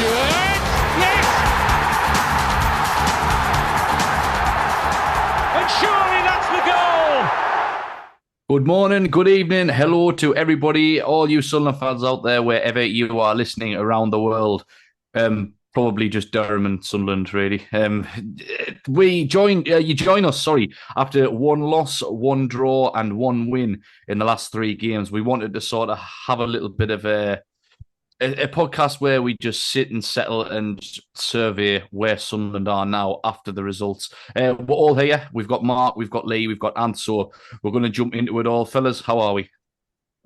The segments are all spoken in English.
Stewart. Yes! And surely that's the goal! Good morning, good evening, hello to everybody, all you Sunderland fans out there, wherever you are listening around the world. Probably just Durham and Sunderland, really. You join us, after one loss, one draw, and one win in the last three games. We wanted to sort of have a little bit of a podcast where we just sit and settle and survey where Sunderland are now after the results. We're all here. We've got Mark, we've got Lee, we've got Ant, so we're going to jump into it all. Fellas, how are we?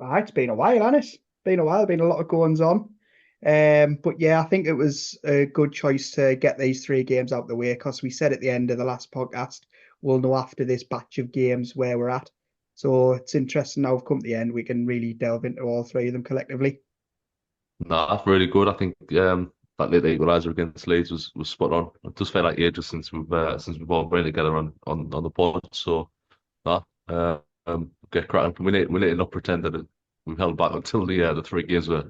It's been a while, hasn't it? Been a while, been a lot of goings on. But yeah, I think it was a good choice to get these three games out of the way because we said at the end of the last podcast, we'll know after this batch of games where we're at. So it's interesting now we've come to the end, we can really delve into all three of them collectively. No, that's really good. I think that late equaliser against Leeds was spot on. It does feel like ages since we've all been together on the pod. So, get cracking. We need to not pretend that we've held back until the three games were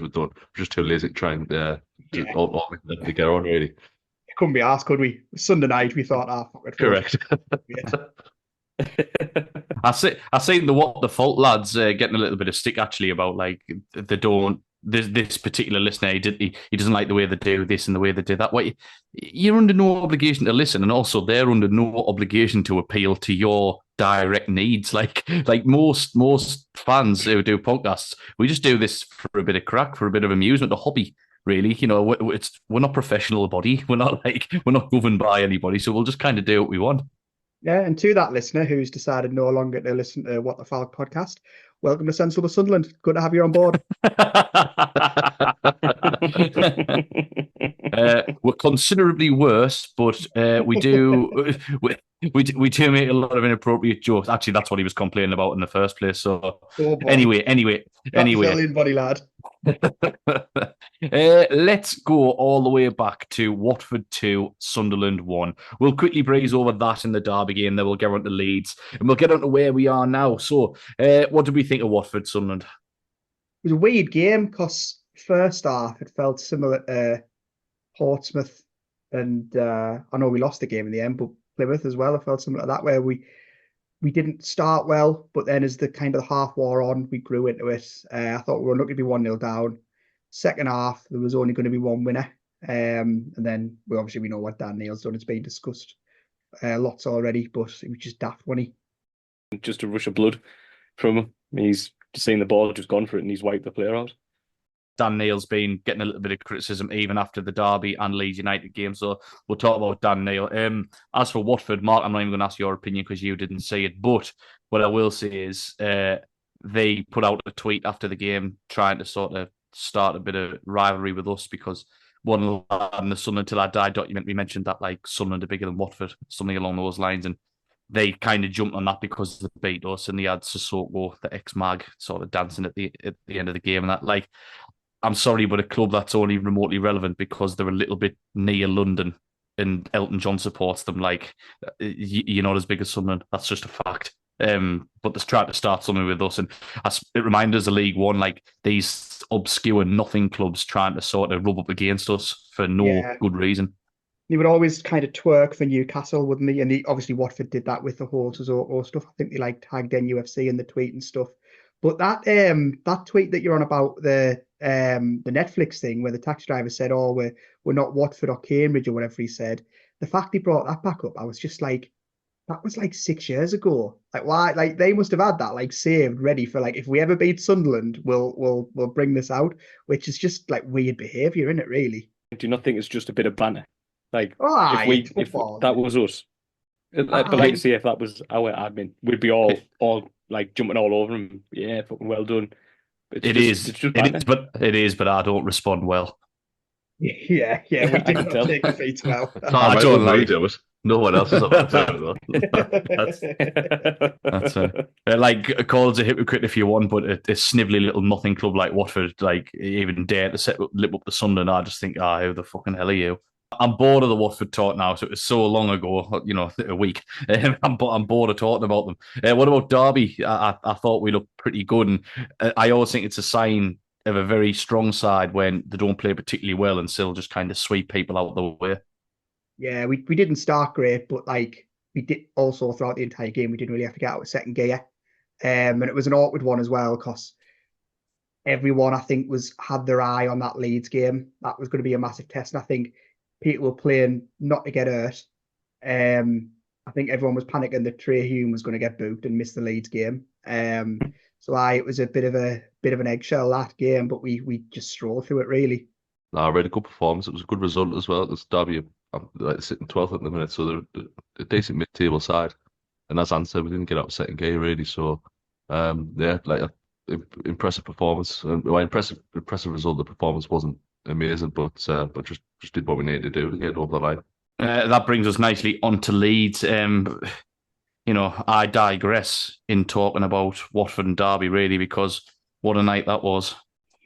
done. We're just too lazy to try and all to get on really. It couldn't be asked, could we? Sunday night we thought, fuck it. Correct. I seen the What the Fault lads getting a little bit of stick actually about like they don't. This particular listener, he doesn't like the way they do this and the way they do that. What you're under no obligation to listen, and also they're under no obligation to appeal to your direct needs. Like most fans who do podcasts, we just do this for a bit of crack, for a bit of amusement, a hobby. Really, we're not professional body. We're not governed by anybody, so we'll just kind of do what we want. Yeah, and to that listener who's decided no longer to listen to What the Falk podcast, welcome to Sensible Sunderland. Good to have you on board. We're considerably worse, but we do make a lot of inappropriate jokes. Actually, that's what he was complaining about in the first place. So anyway. Body lad. Let's go all the way back to Watford 2, Sunderland 1. We'll quickly breeze over that in the derby game, then we'll get on to Leeds, and we'll get on to where we are now. So, what did we think of Watford, Sunderland? It was a weird game because first half it felt similar to Portsmouth, and I know we lost the game in the end, but Plymouth as well. It felt similar to that, where we didn't start well, but then as the kind of half wore on, we grew into it. I thought we were looking to be 1-0 down. Second half, there was only going to be one winner. And then we know what Dan Neil's done. It's been discussed lots already, but it was just daft, wasn't he? Just a rush of blood from him. He's seen the ball, just gone for it, and he's wiped the player out. Dan Neil's been getting a little bit of criticism even after the Derby and Leeds United game, so we'll talk about Dan Neil. As for Watford, Mark, I'm not even going to ask your opinion because you didn't see it, but what I will say is they put out a tweet after the game trying to sort of start a bit of rivalry with us because one lad in the Sunderland Till I Die documentary mentioned that like Sunderland are bigger than Watford, something along those lines, and they kind of jumped on that because they beat us, and they had Sissoko, the ex-mag, sort of dancing at the end of the game, and that like. I'm sorry, but a club that's only remotely relevant because they're a little bit near London and Elton John supports them. Like, you're not as big as Sunderland. That's just a fact. But they're trying to start something with us. And it reminds us of League One, like these obscure nothing clubs trying to sort of rub up against us for no good reason. He would always kind of twerk for Newcastle, wouldn't he? And obviously Watford did that with the horses or stuff. I think they like tagged NUFC in the tweet and stuff. But that tweet that you're on about the Netflix thing where the taxi driver said, "Oh, we're not Watford or Cambridge" or whatever he said. The fact he brought that back up, I was just like, that was like 6 years ago. Like why? Like they must have had that like saved, ready for like if we ever beat Sunderland, we'll bring this out, which is just like weird behaviour, isn't it? Really. Do you not think it's just a bit of banter? Like if that was us, but like say if that was our admin, we'd be all like jumping all over him. Yeah, fucking well done. It is, but I don't respond well. Yeah, we did not take the feet well. I don't like it. No one else is up to it. That's like called a hypocrite if you want, but a snivelly little nothing club like Watford, like even dare to lip up the Sunderland, I just think, who the fucking hell are you? I'm bored of the Watford talk now. So it was so long ago, a week. I'm bored of talking about them. What about Derby? I thought we looked pretty good, and I always think it's a sign of a very strong side when they don't play particularly well and still just kind of sweep people out of the way. Yeah, we didn't start great, but like we did also throughout the entire game, we didn't really have to get out of second gear. And it was an awkward one as well because everyone I think had their eye on that Leeds game. That was going to be a massive test, and I think people were playing not to get hurt. I think everyone was panicking that Trey Hume was going to get booked and miss the Leeds game. So it was a bit of an eggshell that game, but we just strolled through it really. No, really good performance. It was a good result as well. It's Derby, like sitting 12th at the minute, so they're a decent mid-table side. And as Anne said, we didn't get out of second gear really. So, yeah, like impressive performance. Impressive result. The performance wasn't amazing, but just did what we needed to do to get over the line. That brings us nicely onto Leeds. I digress in talking about Watford and Derby really, because what a night that was.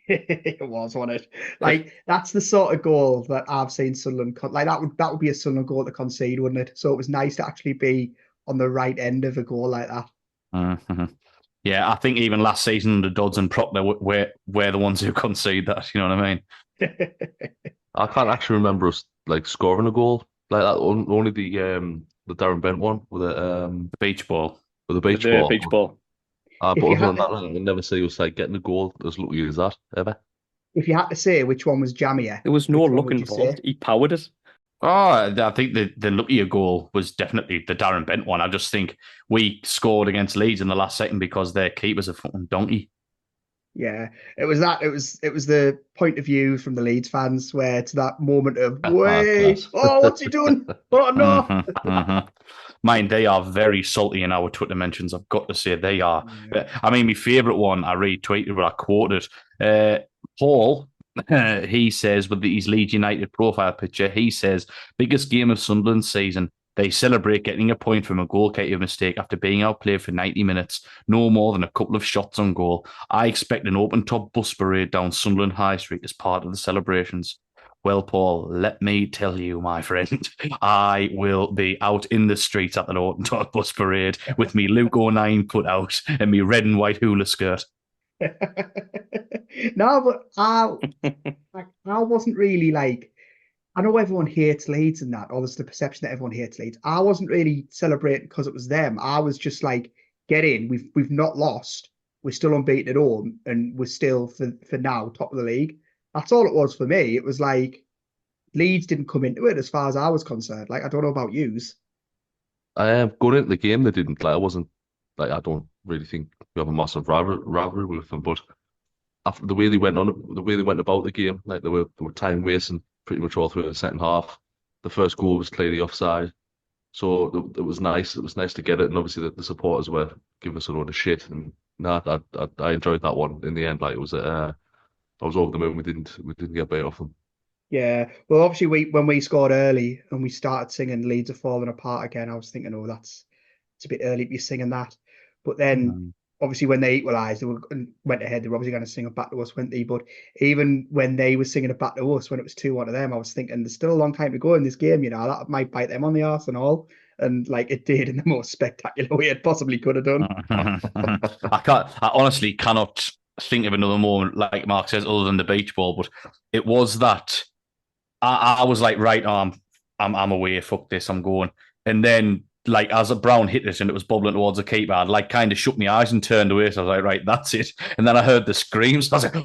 It was, wasn't it? Like that's the sort of goal that I've seen Sunderland like that would be a Sunderland goal to concede, wouldn't it? So it was nice to actually be on the right end of a goal like that. Mm-hmm. Yeah, I think even last season the Dodds and Proctor were the ones who concede that. You know what I mean? I can't actually remember us like scoring a goal like that. Only the Darren Bent one with the beach ball. With the beach ball. But other than that, I never see us like getting a goal as lucky as that ever. If you had to say which one was jammier, there was no luck involved. He powered it. Oh, I think the luckier goal was definitely the Darren Bent one. I just think we scored against Leeds in the last second because their keeper's a fucking donkey. Yeah, it was that. It was the point of view from the Leeds fans where it's that moment of wait, what's he doing? Oh no! Mm-hmm. Mind, they are very salty in our Twitter mentions. I've got to say they are. Yeah. I mean, my favourite one I retweeted, but I quoted Paul. He says with his Leeds United profile picture, he says biggest game of Sunderland's season. They celebrate getting a point from a goalkeeper mistake after being outplayed for 90 minutes. No more than a couple of shots on goal. I expect an open-top bus parade down Sunderland High Street as part of the celebrations. Well, Paul, let me tell you, my friend, I will be out in the streets at the open-top bus parade with me Luke 09 put out and me red and white hula skirt. No, but I wasn't really like... I know everyone hates Leeds and that, or there's the perception that everyone hates Leeds. I wasn't really celebrating because it was them. I was just like, get in. We've not lost. We're still unbeaten at home, and we're still for now top of the league. That's all it was for me. It was like Leeds didn't come into it as far as I was concerned. Like I don't know about yous. Going into the game, they didn't. Like I wasn't. Like I don't really think we have a massive rivalry with them, but after the way they went about the game, like they were time wasting pretty much all through the second half. The first goal was clearly offside, so it was nice. It was nice to get it, and obviously the supporters were giving us a load of shit. And I enjoyed that one in the end. Like it was, I was over the moon. We didn't get beat off them. Yeah, well, obviously when we scored early and we started singing "Leeds are falling apart" again, I was thinking, oh, it's a bit early to be singing that. But then. Obviously, when they equalised, and went ahead, they were obviously going to sing it back to us, weren't they? But even when they were singing it back to us, when it was 2-1 to them, I was thinking there's still a long time to go in this game, that might bite them on the arse and all. And like it did in the most spectacular way it possibly could have done. I honestly cannot think of another moment, like Mark says, other than the beach ball, but it was that I was like, right, I'm away, fuck this, I'm going. And then like as a Brown hit it and it was bubbling towards the keeper, I'd like kind of shut my eyes and turned away. So I was like, right, that's it. And then I heard the screams. I was like,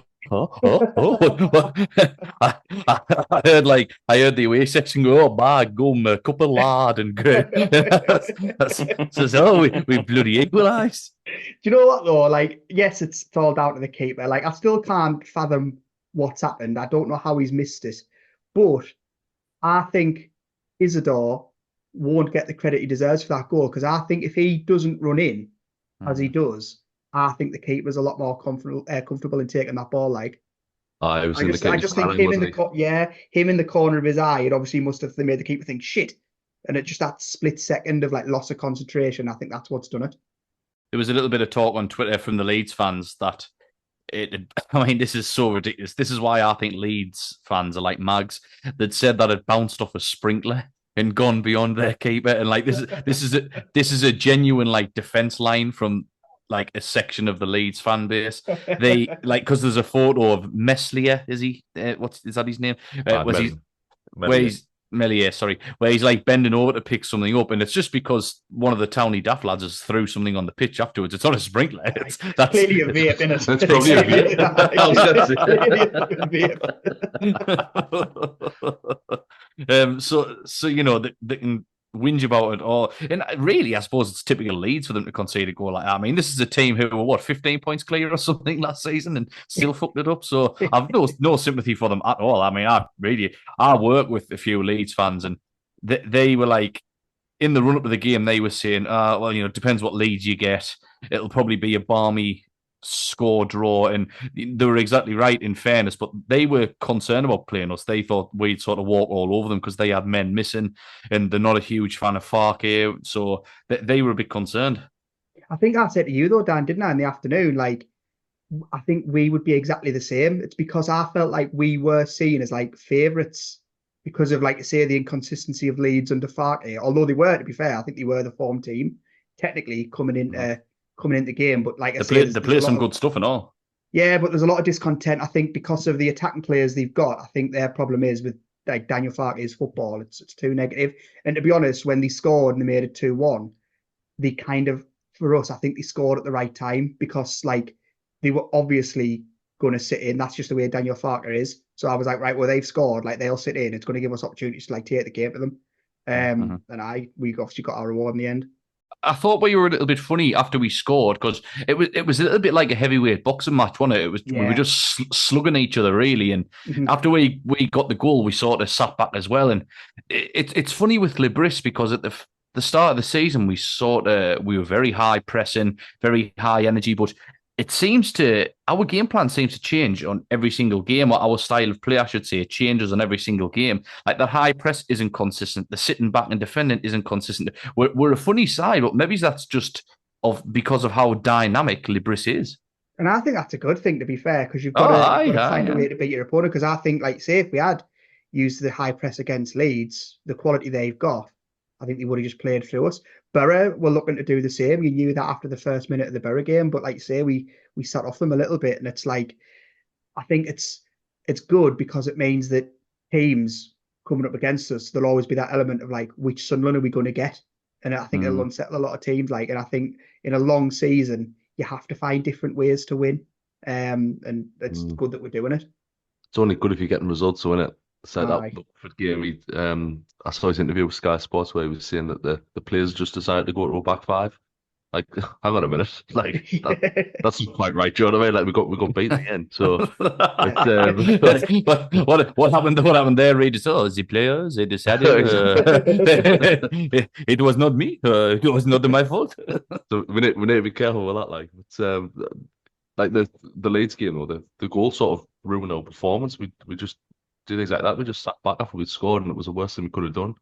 I heard the away section go, oh my gum, a couple of lard and great. So we bloody equalised. Do you know what though? Like, yes, it's all down to the keeper. Like, I still can't fathom what's happened. I don't know how he's missed it, but I think Isidore won't get the credit he deserves for that goal, because I think if he doesn't run in as he does, I think the keeper's a lot more comfortable in taking that ball. Like, I just think him in the corner of his eye, it obviously must have made the keeper think shit, and it just that split second of like loss of concentration. I think that's what's done it. There was a little bit of talk on Twitter from the Leeds fans that this is so ridiculous. This is why I think Leeds fans are like mags. They'd said that it bounced off a sprinkler and gone beyond their keeper, and like this is a genuine like defense line from like a section of the Leeds fan base. They like because there's a photo of Meslier. Is he? Is that his name? Where he's Melier, sorry, where he's like bending over to pick something up, and it's just because one of the towny daft lads has threw something on the pitch afterwards. It's not a sprinkler. That's clearly a vape, isn't it? That's probably a vape. So you know they can whinge about it all, and really, I suppose it's typical Leeds for them to concede a goal like that. I mean, this is a team who were 15 points clear or something last season and still fucked it up. So I've no sympathy for them at all. I mean, I work with a few Leeds fans, and they were like, in the run up to the game, they were saying, well, you know, it depends what Leeds you get. It'll probably be a balmy score draw, and they were exactly right in fairness, but they were concerned about playing us. They thought we'd sort of walk all over them because they had men missing, and they're not a huge fan of Farke, so they were a bit concerned. I think I said to you though, Dan, didn't I, in the afternoon, like, I think we would be exactly the same. It's because I felt like we were seen as like favourites because of, like, say, the inconsistency of Leeds under Farke, although they were, to be fair, I think they were the form team technically coming into the game, but like they play some good stuff and all. Yeah, but there's a lot of discontent, I think, because of the attacking players they've got. I think their problem is with like Daniel Farke's football. It's too negative. And to be honest, when they scored and they made it 2-1, they kind of, for us, I think they scored at the right time because like they were obviously going to sit in. That's just the way Daniel Farke is. So I was like, right, well, they've scored, like they'll sit in. It's going to give us opportunities to like take the game to them. And we obviously got our reward in the end. I thought we were a little bit funny after we scored because it was a little bit like a heavyweight boxing match, wasn't it? We were just slugging each other really, and after we got the goal, we sort of sat back as well. And it's funny with Libris because at the start of the season we were very high pressing, very high energy, but our game plan seems to change on every single game, or our style of play, I should say, changes on every single game. Like that high press isn't consistent. The sitting back and defending isn't consistent. We're a funny side, but maybe that's just because of how dynamic Libris is. And I think that's a good thing, to be fair, because you've got to find a way to beat your opponent. Because I think, like, say, if we had used the high press against Leeds, the quality they've got, I think they would have just played through us. Borough were looking to do the same. You knew that after the first minute of the Borough game, but like you say, we sat off them a little bit, and it's like, I think it's good because it means that teams coming up against us, there'll always be that element of like, which Sunderland are we going to get? And I think it'll unsettle a lot of teams. Like, and I think in a long season, you have to find different ways to win, and it's good that we're doing it. It's only good if you're getting results, isn't it? So that Watford game, I saw his interview with Sky Sports where he was saying that the players just decided to go to a back five. Like, hang on a minute, like that's not quite right, do you know what I mean? Like we got beat in the end. So, what happened? What happened there, Regis? Oh, the players they decided it was not me. It was not my fault. So we need to be careful with that. Like, it's like the Leeds game though, the goal sort of ruined our performance. We just did exactly that. We just sat back after we'd scored, and it was the worst thing we could have done.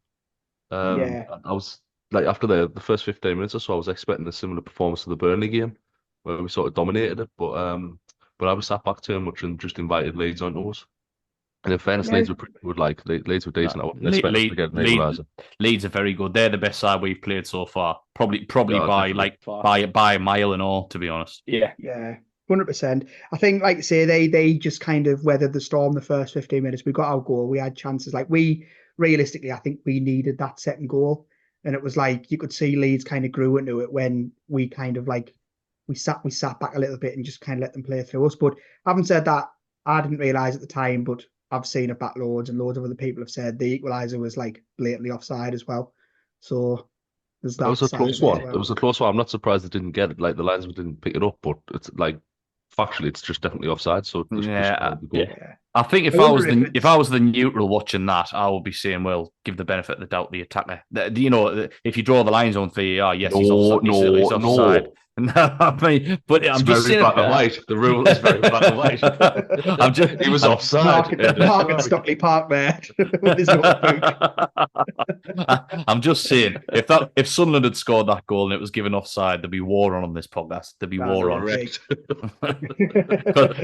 I was like, after the first 15 minutes or so, I was expecting a similar performance to the Burnley game, where we sort of dominated it. But I was sat back too much and just invited Leeds onto us. And in fairness, Leeds were pretty good. Like, Leeds were decent. I wouldn't expect them to get an equaliser. Leeds are very good. They're the best side we've played so far. Probably by a mile and all, to be honest. Yeah. 100%. I think, like, say, they just kind of weathered the storm the first 15 minutes. We got our goal. We had chances. Like, realistically, I think we needed that second goal. And it was like, you could see Leeds kind of grew into it when we kind of like, we sat back a little bit and just kind of let them play through us. But having said that, I didn't realise at the time, but I've seen it back loads, and loads of other people have said the equaliser was like blatantly offside as well. So there's that. It was a close one. It was a close one. I'm not surprised they didn't get it. Like, the linesman didn't pick it up, but it's like, factually, it's just definitely offside. So I think if I was the neutral watching that, I would be saying, well, give the benefit of the doubt the attacker. You know, if you draw the lines on VAR, yes, he's offside. No, I mean, but I'm just saying, black and white. The rule is very black and white. He was offside. Mark at Stockley Park there. I'm just saying, if Sunderland had scored that goal and it was given offside, there'd be war on this podcast. There'd be war on.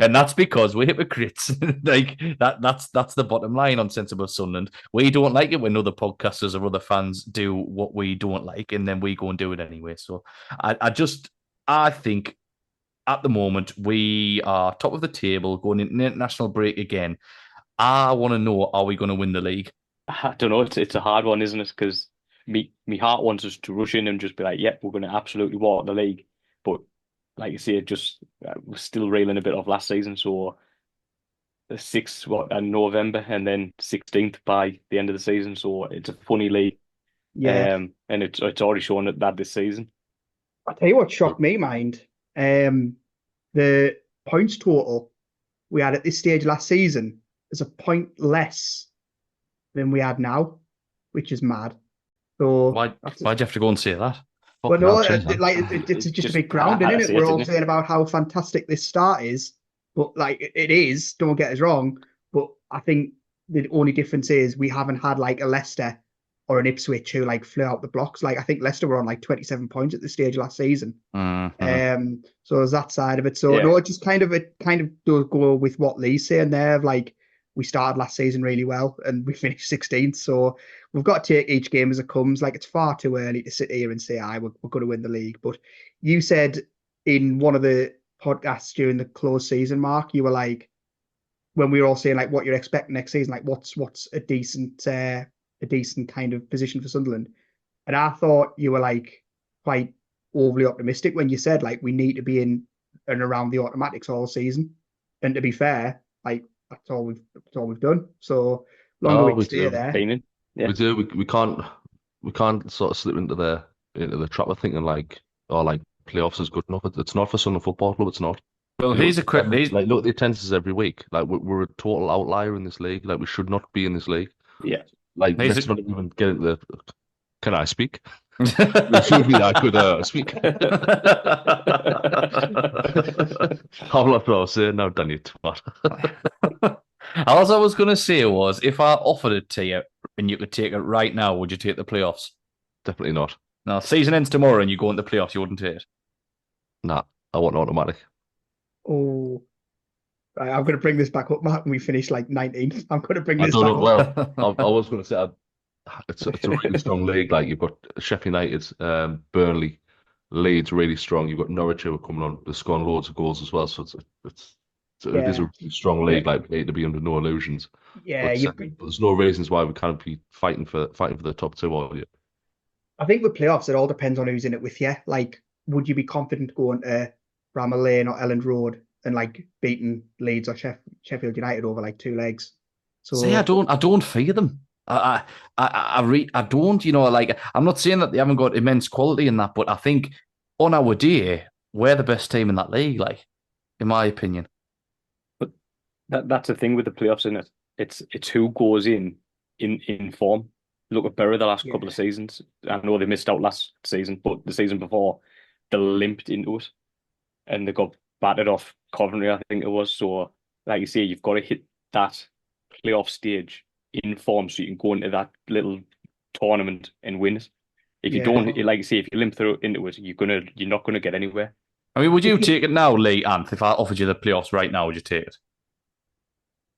And that's because we're hypocrites. Like, that's the bottom line on Sensible Sunderland. We don't like it when other podcasters or other fans do what we don't like, and then we go and do it anyway. So I think at the moment we are top of the table, going into international break again. I want to know: are we going to win the league? I don't know. It's a hard one, isn't it? Because me heart wants us to rush in and just be like, "Yep, we're going to absolutely walk the league." But like you say, we're still reeling a bit off last season. So the 6th in November, and then 16th by the end of the season. So it's a funny league. Yeah. And it's already shown that this season. I'll tell you what shocked me, mind. The points total we had at this stage last season is a point less than we had now, which is mad. So why'd you have to go and say that? Well, no, it's just a big ground, isn't it? We're all saying about how fantastic this start is, but like it is. Don't get us wrong, but I think the only difference is we haven't had like a Leicester or an Ipswich who like flew out the blocks. Like I think Leicester were on like 27 points at the stage last season. Mm-hmm. So there's that side of it. So no, it just kind of does go with what Lee's saying there. Of like we started last season really well and we finished 16th. So we've got to take each game as it comes. Like it's far too early to sit here and say, we're going to win the league. But you said in one of the podcasts during the close season, Mark, you were like, when we were all saying like what you're expecting next season, like what's a decent kind of position for Sunderland. And I thought you were like quite overly optimistic when you said like we need to be in and around the automatics all season. And to be fair, like that's all we've done. So longer we stay there. Yeah. We do. We can't sort of slip into the trap of thinking like playoffs is good enough. It's not for Sunderland Football Club. It's not. Well, here's a quick. Like look at the attendances every week. Like we're a total outlier in this league. Like we should not be in this league. Yeah. Like let's not even get into the. Can I speak? Should be I could speak. How lot I was saying now, done you twat. All I was going to say was, if I offered it to you and you could take it right now, would you take the playoffs? Definitely not. No, season ends tomorrow and you go into the playoffs, you wouldn't take it? Nah, I want automatic. Oh, right, I'm going to bring this back up, Mark, and we finish like 19th. I'm going to bring this back up. Well, I was going to say, it's a really strong league. Like you've got Sheffield United, Burnley, Leeds really strong. You've got Norwich who are coming on. They're scoring loads of goals as well. So it is a really strong league. Like to be under no illusions. Yeah, but there's no reasons why we can't be fighting for the top two all year. I think with playoffs, it all depends on who's in it with you. Like, would you be confident going to Bramall Lane or Elland Road and like beating Leeds or Sheffield United over like 2 legs? So see, I don't fear them. I don't, like, I'm not saying that they haven't got immense quality in that, but I think on our day, we're the best team in that league, like, in my opinion. But that's the thing with the playoffs, isn't it? It's who goes in form. Look at Borough the last couple of seasons. I know they missed out last season, but the season before, they limped into it. And they got battered off Coventry, I think it was. So, like you say, you've got to hit that playoff stage in form so you can go into that little tournament and win it. If you don't, like you say, if you limp through into it, you're not gonna get anywhere. I mean, would you take it now, Lee, Anth? If I offered you the playoffs right now, would you take it?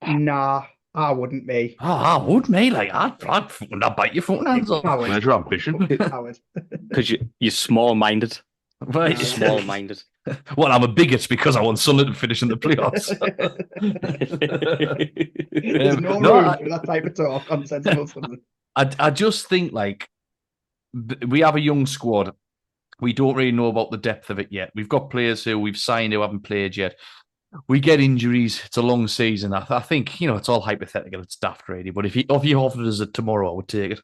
Nah, I wouldn't, me. Oh, I would, me. Like, I'd bite your fucking hands off. Where's your ambition? Because you're small-minded. Right. You're small-minded. Well, I'm a bigot because I want Sunderland to finish in the playoffs. There's no room for that type of talk on Sensible Sunderland. I just think, like, we have a young squad. We don't really know about the depth of it yet. We've got players who we've signed who haven't played yet. We get injuries. It's a long season. I think, it's all hypothetical. It's daft, really. But if you offered us it tomorrow, I would take it.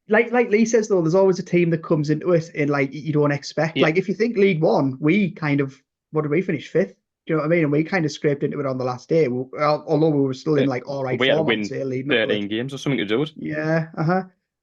Like Lee says, though, there's always a team that comes into it and, like, you don't expect. Yeah. Like, if you think League One, we kind of, what did we finish? 5th? Do you know what I mean? And we kind of scraped into it on the last day. Although we were still in, like, all right form. We had to win 13 games or something to do it. Yeah,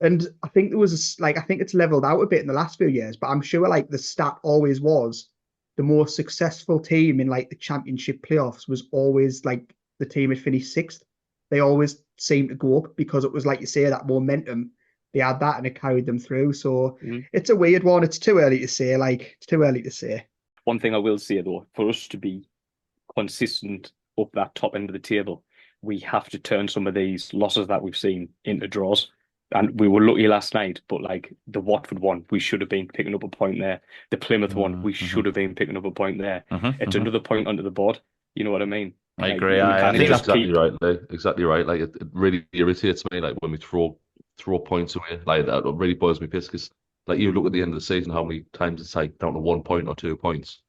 And I think there was, I think it's leveled out a bit in the last few years, but I'm sure, like, the stat always was the most successful team in, like, the championship playoffs was always, like, the team had finished 6th. They always seemed to go up because it was, like you say, that momentum. They had that and it carried them through. So It's a weird one. It's too early to say. It's too early to say. One thing I will say, though, for us to be consistent up that top end of the table, we have to turn some of these losses that we've seen into draws. and we were lucky last night, but like the Watford one, we should have been picking up a point there. The Plymouth one, we should have been picking up a point there. It's another point onto the board. You know what I mean? I Like, agree. we I can't think That's just exactly keep. right. Like, exactly right. Like it really irritates me. Like when we throw points away, like that really boils me piss. Because like you look at the end of the season, how many times it's like down to 1 point or 2 points.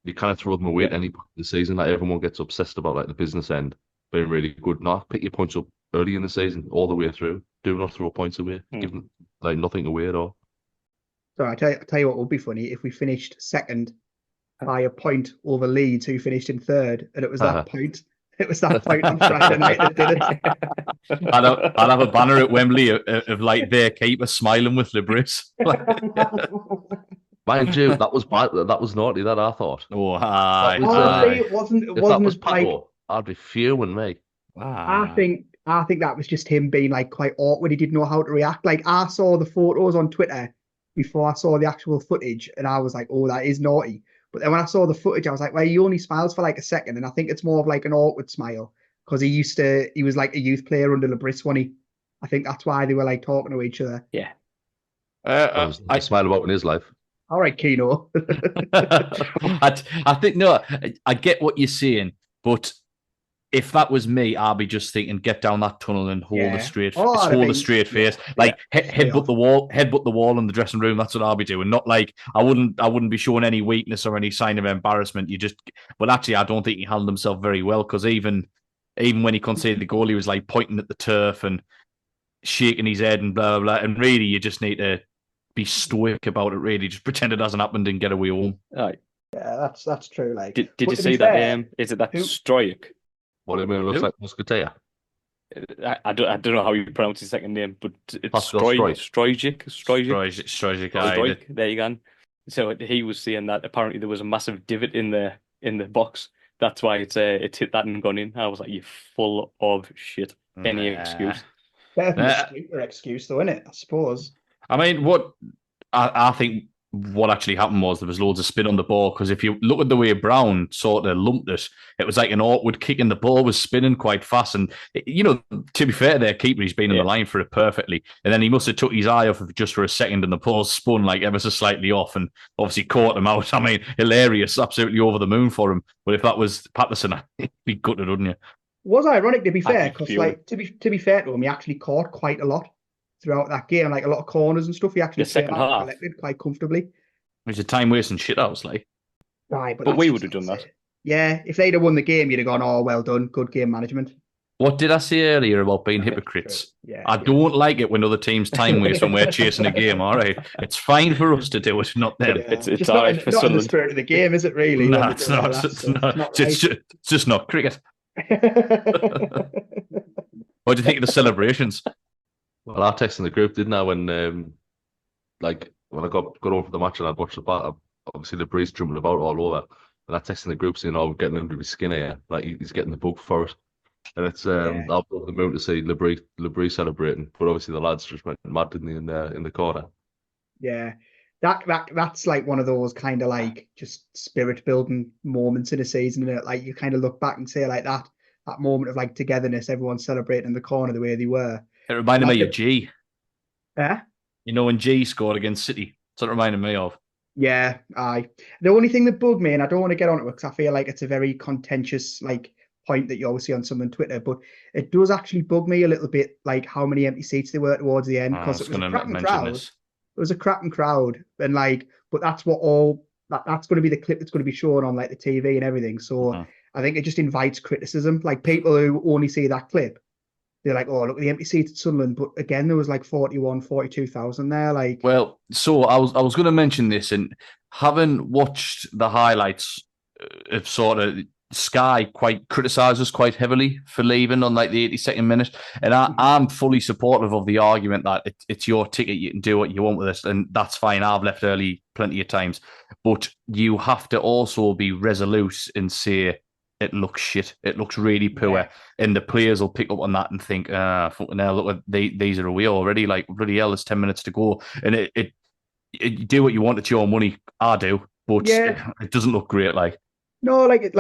You kind of throw them away at any point of the season. Like everyone gets obsessed about like the business end being really good. No, pick your points up early in the season, all the way through. Do not throw points away. Give them like nothing away at all. So I tell you what would be funny if we finished second by a point over Leeds, who finished in third, and it was that point. It was that point on Friday night that did it. I'd have a banner at Wembley of like their keeper smiling with Libris. Mind you, that was bad. That was naughty. That I thought. Oh, hi. Honestly, it wasn't. It If that wasn't was as like. Pato, I'd be fuming, mate. I think that was just him being like quite awkward. He didn't know how to react. Like I saw the photos on Twitter before I saw the actual footage, and I was like, "Oh, that is naughty." But then when I saw the footage, I was like, "Well, he only smiles for like a second," and I think it's more of like an awkward smile because he was like a youth player under Lebris, wasn't he? I think that's why they were like talking to each other. Yeah. I smile about in his life. All right, Keno. I think no, I get what you're saying, but if that was me, I'd be just thinking, get down that tunnel and hold a straight, face, like headbutt the wall in the dressing room. That's what I'll be doing. Not like I wouldn't be showing any weakness or any sign of embarrassment. But actually, I don't think he handled himself very well because even when he conceded the goal, he was like pointing at the turf and shaking his head and blah blah blah. And really, you just need to be stoic about it. Really, just pretend it hasn't happened and get away home. Right. Yeah, that's true. Like, did you see that? Is it that Stroik? What do you mean? It looks like Muscatel. I don't know how you pronounce his second name, but it's Strojic. There you go. So he was saying that apparently there was a massive divot in the box. That's why it's hit that and gone in. I was like, you're full of shit. Any excuse? Definitely excuse though, isn't it? I suppose. I mean, what I think what actually happened was there was loads of spin on the ball because if you look at the way Brown sort of lumped it, it was like an awkward kick and the ball was spinning quite fast. And, to be fair, their keeper, he's been in the line for it perfectly. And then he must have took his eye off of it just for a second and the ball spun like ever so slightly off and obviously caught him out. I mean, hilarious, absolutely over the moon for him. But if that was Patterson, he'd be gutted, wouldn't you? Was ironic, to be fair, because like to be fair to him, he actually caught quite a lot throughout that game, like a lot of corners and stuff. He actually second half collected quite comfortably. It's a time wasting shit house, like. Right, but we would have done that. Yeah, if they'd have won the game, you'd have gone, "Oh, well done, good game management." What did I say earlier about being hypocrites? I don't like it when other teams time waste when we're chasing a game. All right, it's fine for us to do it, not them. Yeah. It's all right for Sunderland. Not the spirit of the game, is it? Really? No, it's not. It's just not cricket. What do you think of the celebrations? Well, I texted in the group, didn't I? When when I got over the match and I'd watched the bat, obviously the breeze jumping about all over. And I texted in the group saying, "Oh, we're getting under his skin here. Like he's getting the bug for it." And it's I was over the moon to see Labrie celebrating, but obviously the lads just went mad, didn't they, in the corner? Yeah, that's like one of those kind of like just spirit building moments in a season, and like you kind of look back and say like that moment of like togetherness, everyone celebrating in the corner the way they were. It reminded me of G. Yeah. When G scored against City, that's what it reminded me of. Yeah, aye. The only thing that bugged me, and I don't want to get on it because I feel like it's a very contentious like point that you always see on some on Twitter, but it does actually bug me a little bit, like how many empty seats there were towards the end because it was a cracking crowd. It was a cracking crowd, and like, but that's what that's going to be the clip that's going to be shown on like the TV and everything. So I think it just invites criticism. Like people who only see that clip, they're like, "Oh, look at the empty seats at Sunderland." But again, there was like 42,000 there. Like, well, so I was going to mention this, and having watched the highlights of sort of Sky quite criticised us quite heavily for leaving on like the 82nd minute, and I'm fully supportive of the argument that it's your ticket, you can do what you want with it, and that's fine. I've left early plenty of times, but you have to also be resolute and say, it looks shit. It looks really poor. And the players will pick up on that and think, fucking hell, look, these are away already. Like, bloody hell, there's 10 minutes to go. And it you do what you want. It's your money. I do. But it doesn't look great. Like, no, it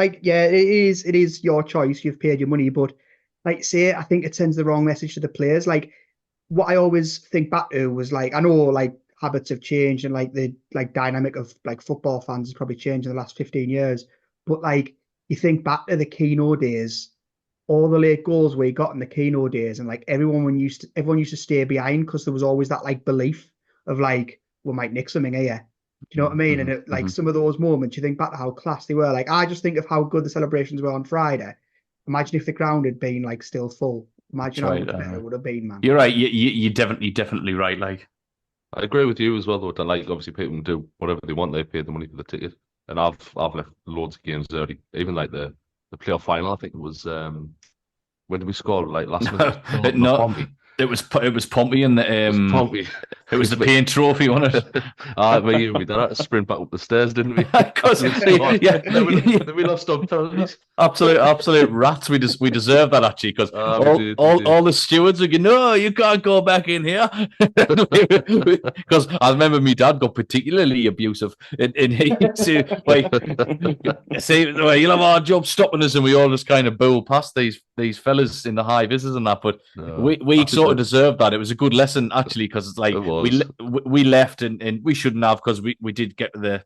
is your choice. You've paid your money. But like say, I think it sends the wrong message to the players. Like, what I always think back to was like, I know like habits have changed and like the like dynamic of like football fans has probably changed in the last 15 years. But like you think back to the Keno days, all the late goals we got in the Keno days, and like everyone used to stay behind because there was always that like belief of like we might nick something here. Do you know what I mean? And it, like some of those moments, you think back to how class they were. Like I just think of how good the celebrations were on Friday. Imagine if the ground had been like still full. Imagine how much better it would have been, man. You're right. You're definitely right. Like, I agree with you as well, though. That like obviously people can do whatever they want. They pay the money for the ticket, and I've left loads of games early. Even like the playoff final, I think it was when did we score? Like last minute? No, it was Pompey and the Pompey. It was the paint trophy, wasn't it? We did that sprint back up the stairs, didn't we? Because then we lost on penalties. Absolute rats. We deserve that actually because all the stewards are going, no, you can't go back in here. Because I remember my dad got particularly abusive, and he said, like, you'll have our job stopping us, and we all just kind of bowl past these fellas in the high vises and that. But we sort of deserved that. It was a good lesson actually because it's like we left and we shouldn't have because we did get the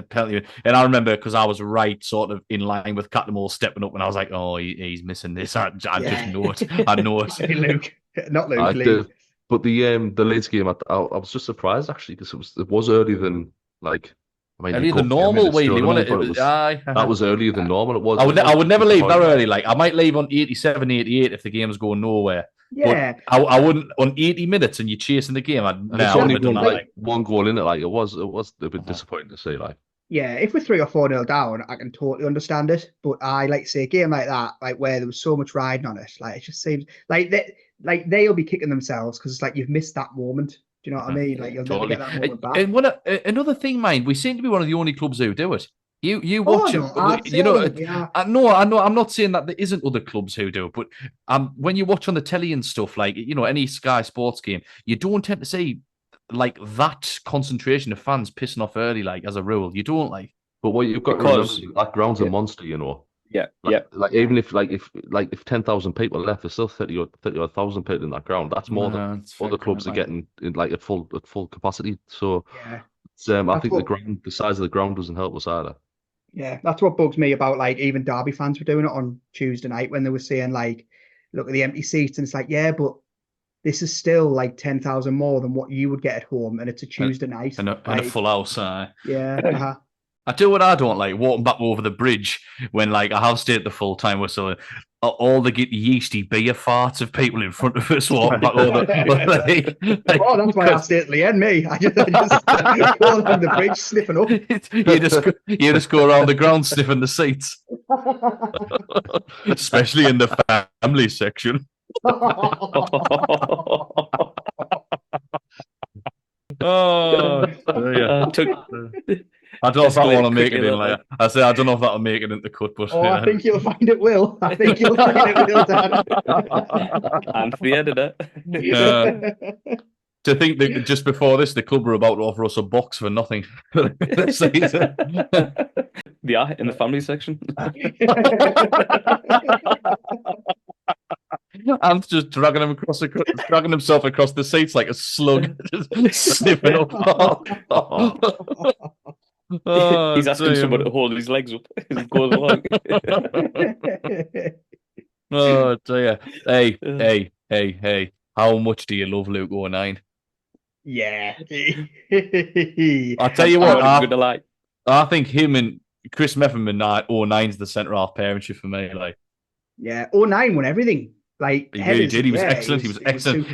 penalty. And I remember because I was right sort of in line with Cattermole stepping up and I was like, oh, he's missing this. I just know it. I know it. Luke. Not Luke. Luke. But the Leeds game, I was just surprised actually because it was earlier than like. I mean, earlier than normal, that was earlier than normal. It was. I would never leave that early. Like I might leave on 87, 88 if the game's going nowhere. Yeah, but I wouldn't on 80 minutes and you're chasing the game. It's only one goal in it. Like it was a bit disappointing to see. Like, yeah, if we're 3 or 4-0 down, I can totally understand it. But I like to see a game like that, like where there was so much riding on it. Like it just seems like they'll be kicking themselves because it's like you've missed that moment. Do you know what I mean? Like you'll never get that moment back. And another thing, mind, we seem to be one of the only clubs who do it. You watch it, I know. I'm not saying that there isn't other clubs who do it, but when you watch on the telly and stuff, like any Sky Sports game, you don't tend to see like that concentration of fans pissing off early, like as a rule. You don't like. But what you've got to remember, that ground's a monster, Yeah, Like even if 10,000 people left, there's still 30,000 people in that ground. That's more than other clubs are getting in like at full capacity. So I think the size of the ground doesn't help us either. Yeah, that's what bugs me about like even Derby fans were doing it on Tuesday night when they were saying like, look at the empty seats, and it's like, yeah, but this is still like 10,000 more than what you would get at home, and it's a Tuesday night and a full house. Yeah. I do what I don't like, walking back over the bridge when like I have stayed the full time whistle. All the yeasty beer farts of people in front of us walking back over. That's why I stay at the end, me. I just go along the bridge sniffing up. You just go around the ground sniffing the seats, especially in the family section. Oh, yeah. I don't know if that one will make it in. Like I say, I don't know if that'll make it into the cut, but I think you'll find it will. I think you'll find it will, Dan. And for the editor. To think that just before this, the club were about to offer us a box for nothing. Yeah, in the family section. And just dragging himself across the seats like a slug, just sniffing up. He's asking someone to hold his legs up as he goes along. Oh dear. Hey. How much do you love Luke 09? Yeah. I'll tell you what, I think him and Chris Mefferman 09's the centre half pairmanship for me. Like, yeah, 09 won everything. Like he really did. He was excellent. He was excellent.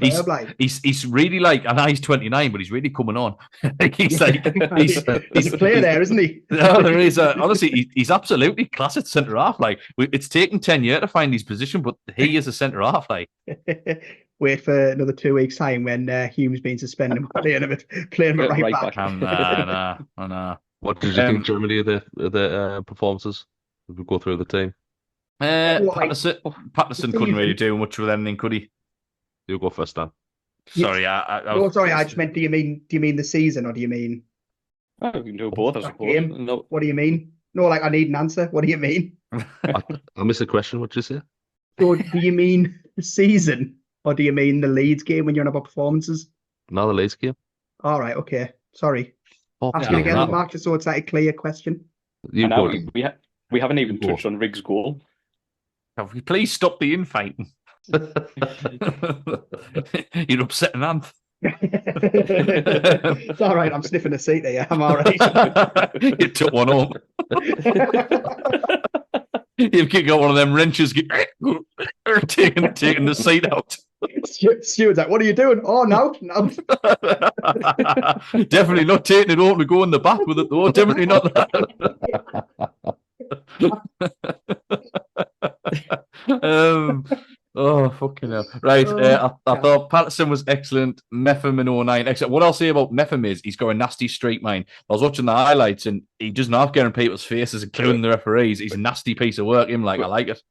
He's really like, and he's 29, but he's really coming on. He's like he's a player there, isn't he? No, there is. Honestly, he's absolutely class at centre half. Like it's taken 10 years to find his position, but he is a centre half. Like wait for another 2 weeks time when Hume's been suspended and playing him right back. Nah. What did you think, Germany, of the performances? If we go through the team. Patterson couldn't really do much with anything, could he? You go first, Dan. Sorry, I just meant. Do you mean the season, or do you mean? We can do both, I suppose. No. What do you mean? No, like I need an answer. What do you mean? I missed a question. What did you say? So, do you mean the season? Or do you mean the Leeds game when you're on about performances? Another Leeds game. All right, okay. Sorry. Fuck Ask Yeah, it you. again, that- Mark, just so it's like a clear question. You And go. now we haven't even Go. touched on Riggs' goal. Can we please stop the infighting? You're upsetting Anth. It's all right. I'm sniffing a seat there. I'm all right. You took one home. You've got one of them wrenches taking the seat out. Stuart's like, what are you doing? Oh, no. Definitely not taking it home to go in the back with it, though. Definitely not that. Oh, fucking hell. Right. I thought Patterson was excellent. Meffam in 09. Except what I'll say about Meffam is he's got a nasty streak, mind. I was watching the highlights and he doesn't have getting people's faces, including the referees. He's a nasty piece of work. I like it.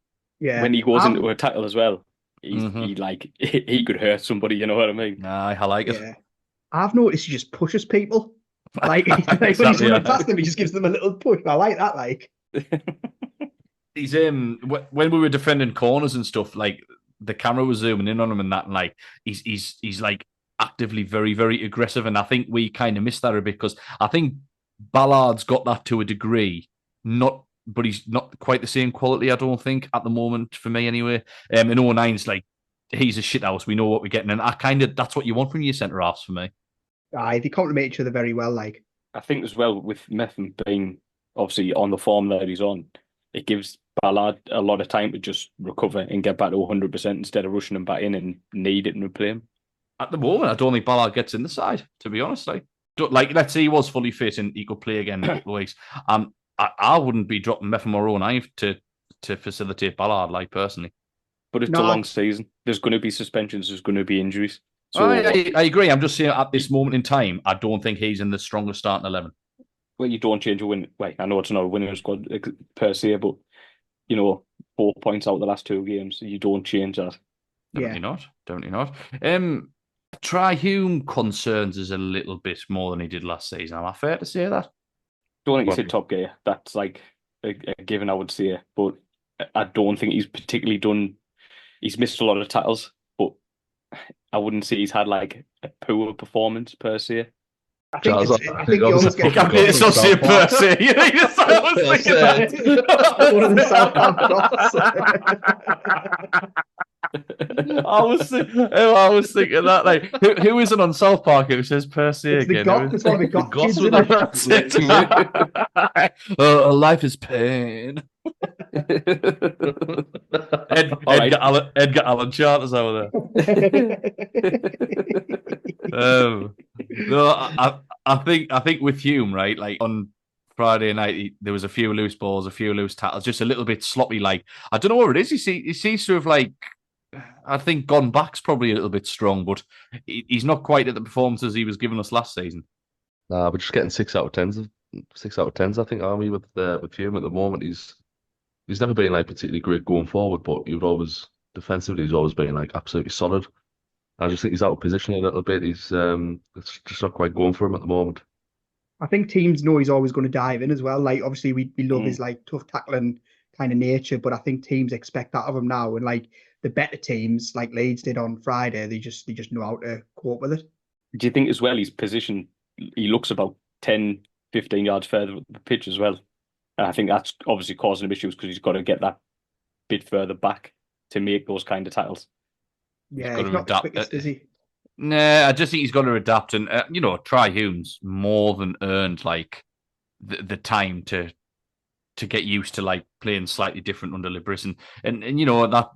Yeah. When he goes into a tackle as well, he could hurt somebody, you know what I mean? Nah, I like it. Yeah. I've noticed he just pushes people. Like, when he's Exactly, running yeah. past them, he just gives them a little push. I like that, like. He's when we were defending corners and stuff, like the camera was zooming in on him and that, and like he's like actively very, very aggressive. And I think we kind of missed that a bit because I think Ballard's got that to a degree, but he's not quite the same quality, I don't think, at the moment, for me anyway. In 09's like he's a shithouse. We know what we're getting, and that's what you want from your centre halves for me. They complement each other very well, like. I think as well with Metham being obviously on the form that he's on, it gives Ballard a lot of time to just recover and get back to 100% instead of rushing him back in and need it and replay him. At the moment, I don't think Ballard gets in the side, to be honest. Like let's say he was fully fit and he could play again in a couple of weeks. I wouldn't be dropping Meffam or O'Neill to facilitate Ballard, like, personally. But it's a long season. There's going to be suspensions. There's going to be injuries. So I agree. I'm just saying at this moment in time, I don't think he's in the strongest starting 11. Well, you don't change a win. Wait, I know it's not a winning squad per se, but 4 points out the last 2 games. You don't change that. Definitely not. Tri-Hume concerns us a little bit more than he did last season. Am I fair to say that? Don't think he's hit top gear. That's like a given, I would say. But I don't think he's particularly done. He's missed a lot of tackles, but I wouldn't say he's had like a poor performance per se. I think you almost get it's not say per se. one of the South I was thinking that, like, who isn't on South Park who says per se it's again? It's one of the goth kids, isn't it? Life is pain. Edgar Allan Charters over there. No, I think with Hume, right? Like on Friday night, there was a few loose balls, a few loose tackles, just a little bit sloppy. Like, I don't know what it is. He seems to have, like, I think gone back's probably a little bit strong, but he's not quite at the performances he was giving us last season. Nah, we're just getting 6 out of 10s. 6 out of 10s, I think, Army with Hume at the moment. He's never been like particularly great going forward, but defensively he's always been like absolutely solid. I just think he's out of position a little bit. It's just not quite going for him at the moment. I think teams know he's always going to dive in as well. Like, obviously we love his like tough tackling kind of nature, but I think teams expect that of him now. And like the better teams, like Leeds did on Friday, they just know how to cope with it. Do you think as well his position, he looks about 10, 15 yards further up the pitch as well? And I think that's obviously causing him issues because he's got to get that bit further back to make those kind of tackles. Yeah, he's not the quickest, is he? Nah, I just think he's got to adapt, and Tri-Hume's more than earned like the time to get used to like playing slightly different under Libris, and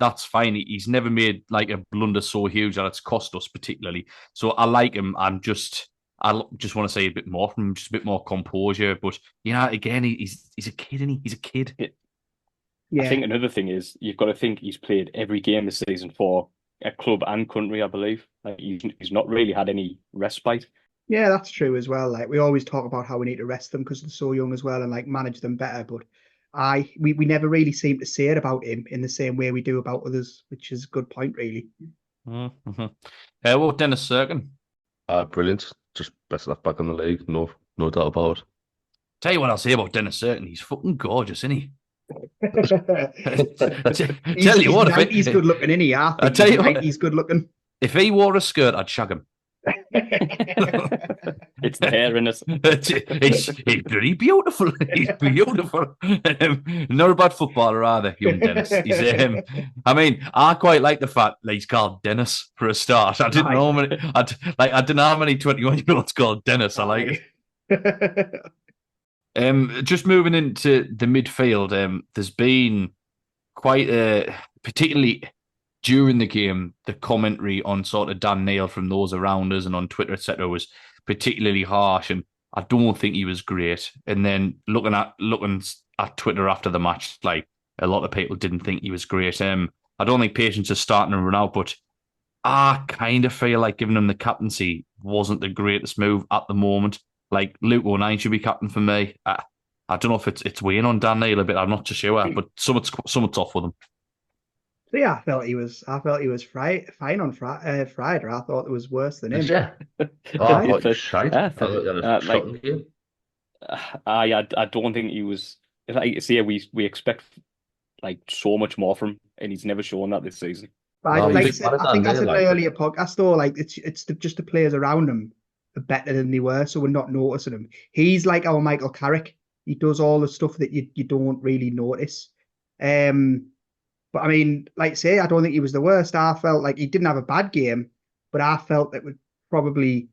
that's fine. He's never made like a blunder so huge that it's cost us particularly. So I like him. I just want to say a bit more from him, just a bit more composure. But again, he's a kid, and he's a kid. Yeah. I think another thing is you've got to think he's played every game this season for a club and country, I believe. Like he's not really had any respite. Yeah, that's true as well. Like we always talk about how we need to rest them because they're so young as well and like manage them better. But we never really seem to say it about him in the same way we do about others, which is a good point, really. Mm-hmm. Well, Dennis Serkin. Brilliant. Just best left back in the league. No doubt about it. Tell you what I'll say about Dennis Serkin. He's fucking gorgeous, isn't he? Tell you what, he's good looking, isn't he? I think tell you what, he's good looking. if he wore a skirt, I'd shag him. It's the hair in it. He's pretty beautiful. He's beautiful. Not a bad footballer either, young Dennis. I mean, I quite like the fact that he's called Dennis for a start. I didn't know many. I didn't know how many 21-year-olds called Dennis. I like it. Just moving into the midfield, there's been quite particularly during the game, the commentary on sort of Dan Neil from those around us and on Twitter, etc., was particularly harsh, and I don't think he was great. And then looking at Twitter after the match, like a lot of people didn't think he was great. I don't think Patience is starting to run out, but I kind of feel like giving him the captaincy wasn't the greatest move at the moment. Like Luke O'Nien should be captain for me. I don't know if it's weighing on Dan Neil a bit. I'm not too sure, but something's off with him. So yeah, I felt he was fine on Friday. I thought it was worse than him. Yeah. I don't think he was. Like, see, we expect like so much more from him, and he's never shown that this season. But I think I said in my earlier podcast though, like it's just the players around him are better than they were, so we're not noticing him. He's like our Michael Carrick. He does all the stuff that you don't really notice. But I mean, like I say, I don't think he was the worst. I felt like he didn't have a bad game, but I felt it was probably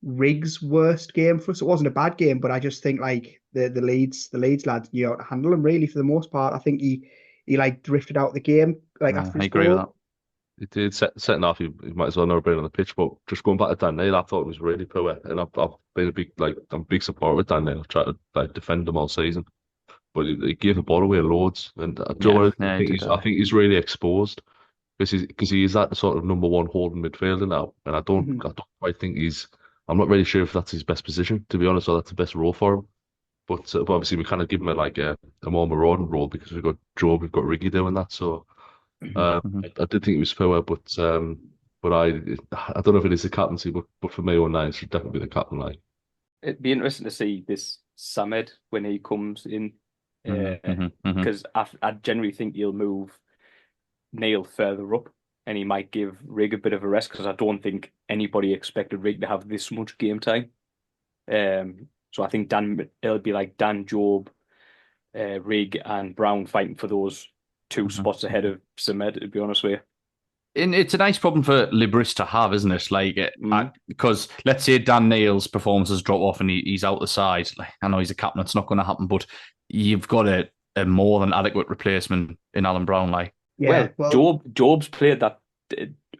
Riggs' worst game for us. It wasn't a bad game, but I just think like the Leeds lads knew how to handle him really for the most part. I think he like drifted out the game like after I agree with that. He did setting off. He might as well never been on the pitch. But just going back to Dan Neil, I thought it was really poor, and I've been I'm a big supporter of Dan Neil. I've tried to like defend him all season. But he gave the ball away loads, and I think he's really exposed because he is that sort of number one holding midfielder now, and I don't quite think I'm not really sure if that's his best position, to be honest, or that's the best role for him. But obviously we kind of give him a more marauding role because we've got Joe, we've got Riggy doing that. So I did think it was poor, but I don't know if it is the captaincy, but for me, O'Nien should definitely be the captain. Like, it'd be interesting to see this Samed when he comes in. Because I generally think he'll move Neil further up, and he might give Rigg a bit of a rest because I don't think anybody expected Rigg to have this much game time. So I think it'll be like Dan, Job, Rigg, and Brown fighting for those two spots ahead of Samed. To be honest with you. And it's a nice problem for Libris to have, isn't it? Like, because let's say Dan Neil's performances drop off and he's out the side. Like, I know he's a captain; it's not going to happen, but you've got a more than adequate replacement in Alan Brown. Like, yeah, well, Job's played that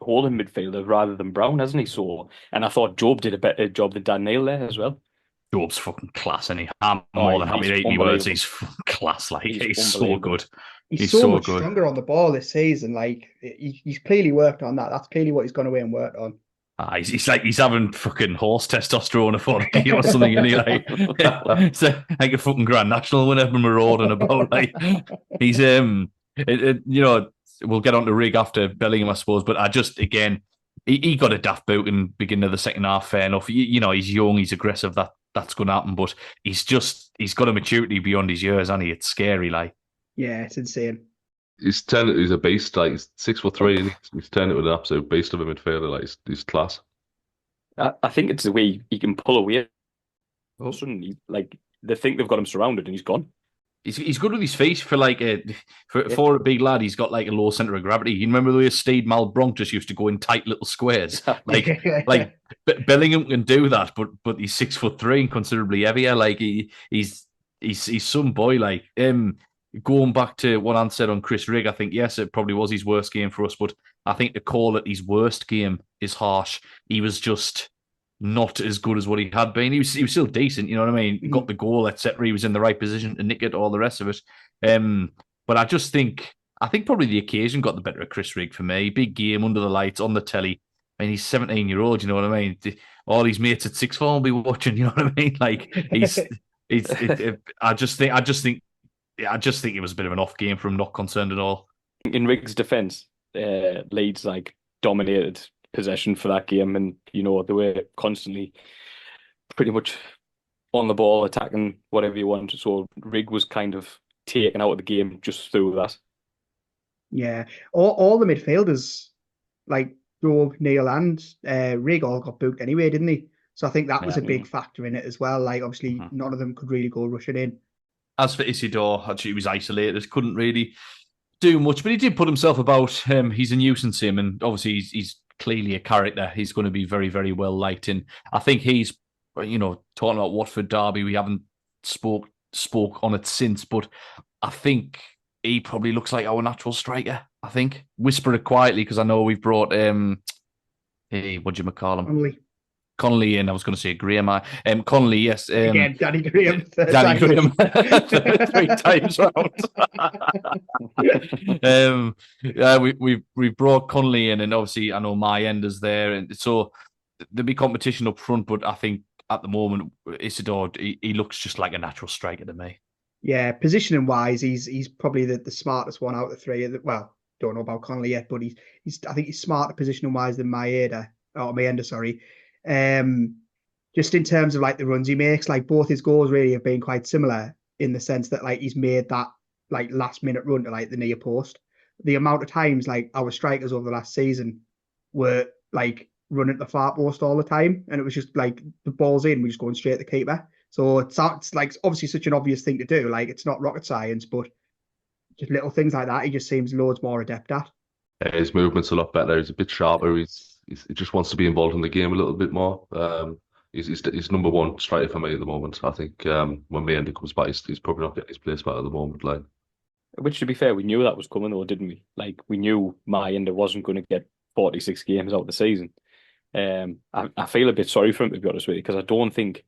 holding midfielder rather than Brown, hasn't he? So, and I thought Job did a better job than Dan Neil there as well. Job's fucking class, and I'm more than happy to eat me words. He's fucking class. Like, he's so good. He's so much stronger on the ball this season. Like, he's clearly worked on that. That's clearly what he's gone away and worked on. He's like he's having fucking horse testosterone before the game or something, and he like it's like a fucking Grand National whenever we're marauding about. Like, he's you know, we'll get on to Rigg after Bellingham, I suppose, but I just again he got a daft boot in the beginning of the second half. Fair enough, you know, he's young, he's aggressive. That's going to happen, but he's got a maturity beyond his years, and it's scary. Like, yeah, it's insane. He's a beast. Like, he's 6'3", and he's turned into an absolute beast of a midfielder. Like, he's class. I think it's the way he can pull away. All of a sudden, like, they think they've got him surrounded, and he's gone. He's good with his feet for like for a big lad. He's got like a low center of gravity. You remember the way Steve Malbronk just used to go in tight little squares. Like Bellingham can do that, but he's 6'3" and considerably heavier. Like he's some boy. Like going back to what Anne said on Chris Rigg, I think yes, it probably was his worst game for us, but I think to call it his worst game is harsh. He was just not as good as what he had been. He was still decent, you know what I mean? Got the goal, etc. He was in the right position to nick it, all the rest of it. But I think probably the occasion got the better of Chris Rigg for me. Big game under the lights on the telly. I mean, he's 17-year-old, you know what I mean? All his mates at sixth form will be watching, you know what I mean? Like I just think it was a bit of an off game for him, not concerned at all. In Rigg's defence, Leeds like dominated possession for that game, and you know they were constantly pretty much on the ball, attacking whatever you want. So Rigg was kind of taken out of the game just through that. Yeah, all the midfielders like Joe, Neil, and Rig all got booked anyway, didn't they? So I think that was a big factor in it as well. Like obviously, none of them could really go rushing in. As for Isidore, actually, he was isolated, couldn't really do much, but he did put himself about. He's a nuisance, him, and obviously he's clearly a character. He's going to be very, very well liked, and I think he's, talking about Watford derby, we haven't spoke on it since, but I think he probably looks like our natural striker. I think whisper it quietly because I know we've brought what do you call him? Connolly in. I was going to say Graham. Connolly, yes. Again, Danny Graham. Danny Graham. 3 times round. We brought Connolly in, and obviously I know my end is there, and so there'll be competition up front. But I think at the moment, Isidore, he looks just like a natural striker to me. Yeah, positioning wise, he's probably the smartest one out of the three. Well, don't know about Connolly yet, but I think he's smarter positioning wise than Maenda, sorry. Just in terms of like the runs he makes, like both his goals really have been quite similar in the sense that like he's made that like last minute run to like the near post. The amount of times like our strikers over the last season were like running the far post all the time, and it was just like the ball's in, we're just going straight at the keeper. So it's like obviously such an obvious thing to do. Like it's not rocket science, but just little things like that, he just seems loads more adept at. His movement's a lot better. He's a bit sharper. He just wants to be involved in the game a little bit more. He's number one striker for me at the moment. I think when Maenda comes back, he's probably not getting his place back at the moment. Like, which, to be fair, we knew that was coming, though, didn't we? Like we knew Maenda wasn't going to get 46 games out of the season. I feel a bit sorry for him, to be honest with you, because I don't think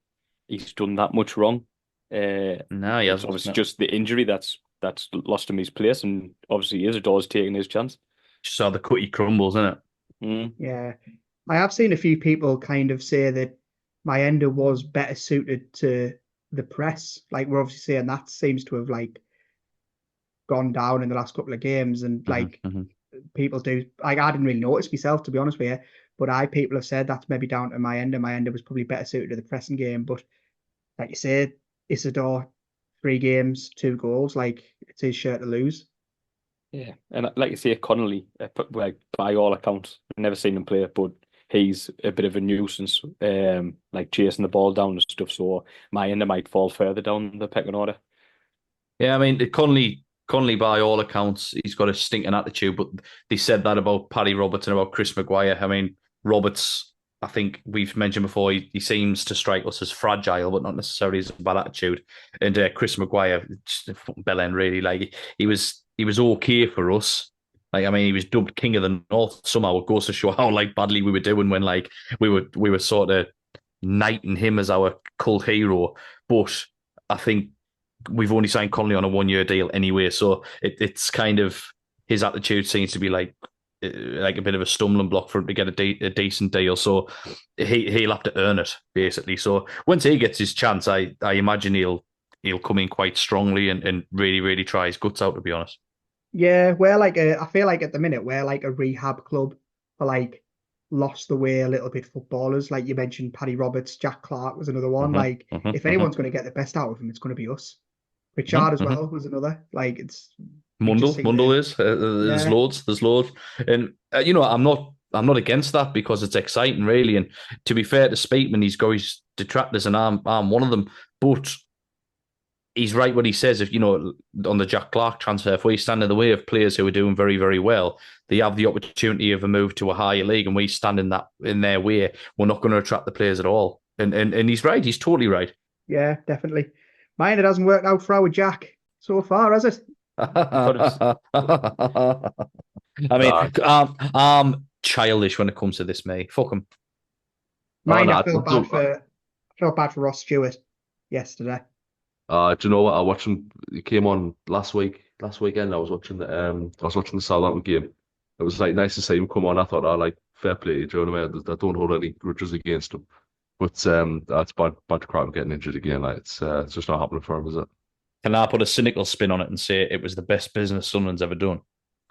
he's done that much wrong. No, he hasn't. Obviously, just the injury that's lost him his place, and obviously Isidore's taking his chance. Just saw the cookie crumbles, isn't it? Yeah, I have seen a few people kind of say that Maenda was better suited to the press. Like we're obviously saying that seems to have like gone down in the last couple of games, and like people do. Like I didn't really notice myself, to be honest with you, but people have said that's maybe down to Maenda. Maenda was probably better suited to the pressing game, but like you said, Isidore, 3 games, 2 goals, like it's his shirt to lose. Yeah, and like you say, Connolly, like by all accounts, I've never seen him play, but he's a bit of a nuisance, like chasing the ball down and stuff. So Maenda might fall further down the pecking order. Yeah, I mean, Connolly, by all accounts, he's got a stinking attitude, but they said that about Paddy Roberts and about Chris Maguire. I mean, Roberts, I think we've mentioned before, he seems to strike us as fragile, but not necessarily as a bad attitude. And Chris Maguire, bell end really, like he was okay for us. Like, I mean, he was dubbed King of the North somehow. It goes to show how like badly we were doing when like we were sort of knighting him as our cult hero. But I think we've only signed Connolly on a 1-year deal anyway, so it's kind of his attitude seems to be like a bit of a stumbling block for him to get a decent deal. So he'll have to earn it basically. So once he gets his chance, I imagine he'll come in quite strongly and really, really try his guts out, to be honest. Yeah, we're like I feel like at the minute we're like a rehab club for like lost the way a little bit footballers. Like you mentioned, Paddy Roberts, Jack Clark was another one. If anyone's going to get the best out of him, it's going to be us. Richard as well was another. Like it's Mundle is there's loads, and I'm not against that because it's exciting, really. And to be fair to Speakman, he's got his detractors, and I'm one of them, but he's right when he says, if on the Jack Clark transfer, if we stand in the way of players who are doing very, very well, they have the opportunity of a move to a higher league, and we stand in their way, we're not going to attract the players at all. And he's right. He's totally right. Yeah, definitely. Mine, it hasn't worked out for our Jack so far, has it? I mean, I'm childish when it comes to this, mate. Fuck him. Mine, I felt bad for Ross Stewart yesterday. Do you know what? I watched him. He came on last weekend. I was watching the Southampton game. It was like nice to see him come on. I thought, like fair play. Do you know what I mean? I don't hold any grudges against him. But that's bad crap getting injured again. Like it's just not happening for him, is it? Can I put a cynical spin on it and say it was the best business Sunderland's ever done?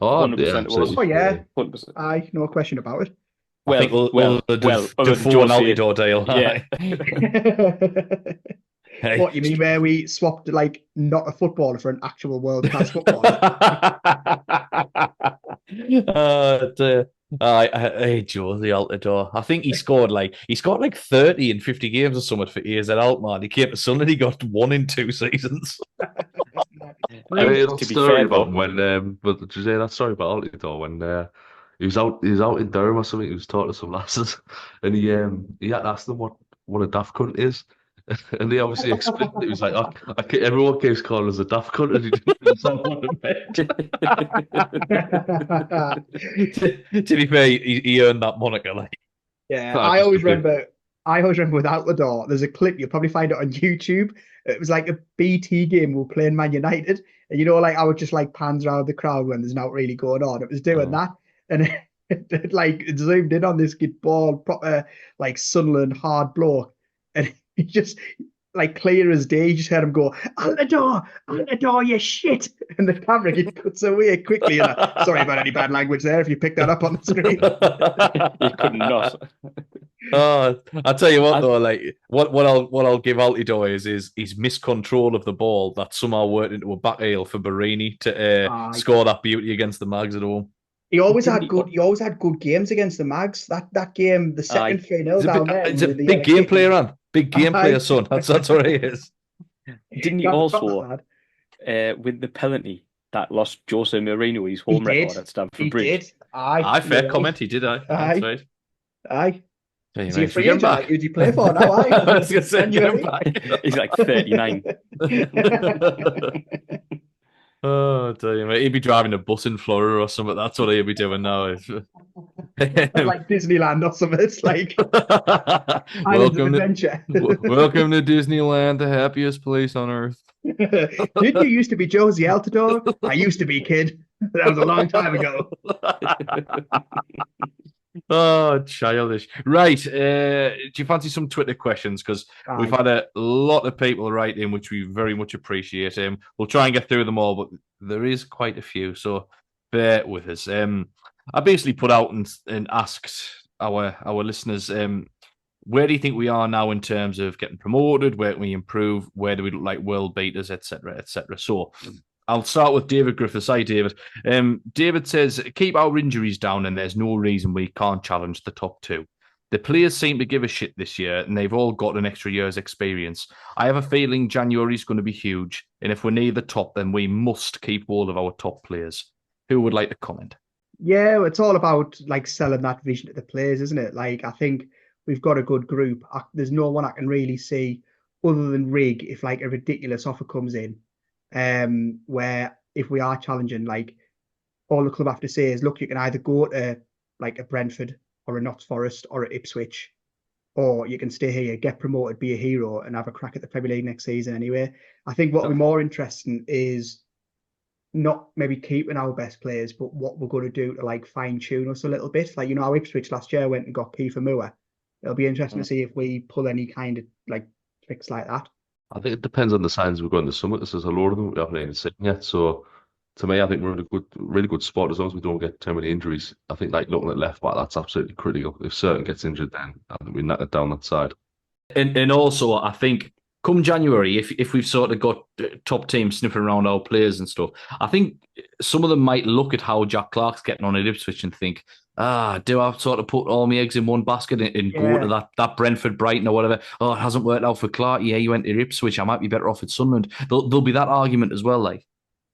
Oh, 100% yeah, it was. Oh yeah, 100%. Aye, no question about it. I think we'll Defoe and Altidore deal. Yeah. What you mean where we swapped like not a footballer for an actual world class footballer? Dear. Hey, Josie Altidore. I think he scored like 30 in 50 games or something for AZ Alkmaar. He came to Sunderland, he got 1 in 2 seasons. I mean, to that be story fair, about though, when, but did you say that story about Altidore when he was out in Durham or something? He was talking to some lasses, and he had asked them what a daft cunt is, and they obviously explained it. He was like, everyone keeps calling us a daft cunt, and he didn't understand what it meant. To be fair, he earned that moniker. Like, Yeah, Nah, I just always a bit. remember. I always remember without the door. There's a clip you'll probably find it on YouTube. It was like a BT game. We were playing Man United, and like I would just like pans around the crowd when there's not really going on. It was doing that, and it like it zoomed in on this kid ball, proper like Sunderland hard bloke, and he just like clear as day. You just heard him go, "Out the door, you shit!" And the camera he cuts away quickly. And sorry about any bad language there if you picked that up on the screen. you could not. I tell you what though, like what I'll give Altidore is his miscontrol of the ball that somehow worked into a back heel for Barini to score that beauty against the Mags at home. He always had good games against the Mags. That game, the second 3-0 down there. He's a big game player, man. Big game player, son. That's what he is. Didn't he also with the penalty that lost Jose Mourinho his home record at Stamford Bridge? He did. Aye, fair comment. He did. That's right. Aye. Hey, is he a free agent? Like, who do you play for now? I was going to say, get him back. He's like 39. Oh, tell you, mate. He'd be driving a bus in Florida or something. That's what he'd be doing now. Like Disneyland or something. It's like welcome adventure. Welcome to Disneyland, the happiest place on earth. Didn't you used to be Josie Altidore? I used to be, kid. That was a long time ago. Oh, childish. Right. Do you fancy some Twitter questions? Because we've had a lot of people write in, which we very much appreciate. We'll try and get through them all, but there is quite a few, so bear with us. I basically put out and asked our listeners, where do you think we are now in terms of getting promoted? Where can we improve? Where do we look like world beaters, etc., etc.? So I'll start with David Griffiths. Hi, David. David says, keep our injuries down and there's no reason we can't challenge the top 2. The players seem to give a shit this year and they've all got an extra year's experience. I have a feeling January's going to be huge. And if we're near the top, then we must keep all of our top players. Who would like to comment? Yeah, it's all about like selling that vision to the players, isn't it? Like, I think we've got a good group. There's no one I can really see other than Rig if like a ridiculous offer comes in. Where if we are challenging, like all the club have to say is, look, you can either go to like a Brentford or a Notts Forest or a Ipswich, or you can stay here, get promoted, be a hero, and have a crack at the Premier League next season anyway. I think what will be more interesting is not maybe keeping our best players, but what we're going to do to like fine tune us a little bit. Like, our Ipswich last year went and got Kiefer Moore. It'll be interesting to see if we pull any kind of like tricks like that. I think it depends on the signs we're going to summer. There's a lot of them we haven't even seen yet. So to me, I think we're in a really good spot as long as we don't get too many injuries. I think like looking at left back, that's absolutely critical. If certain gets injured, then I think we knock it down that side. And also, I think come January, if we've sort of got top teams sniffing around our players and stuff, I think some of them might look at how Jack Clark's getting on at Ipswich and think, do I sort of put all my eggs in one basket and go to that Brentford, Brighton or whatever? Oh, it hasn't worked out for Clark. Yeah, he went to Ipswich. I might be better off at Sunderland. There'll be that argument as well, like.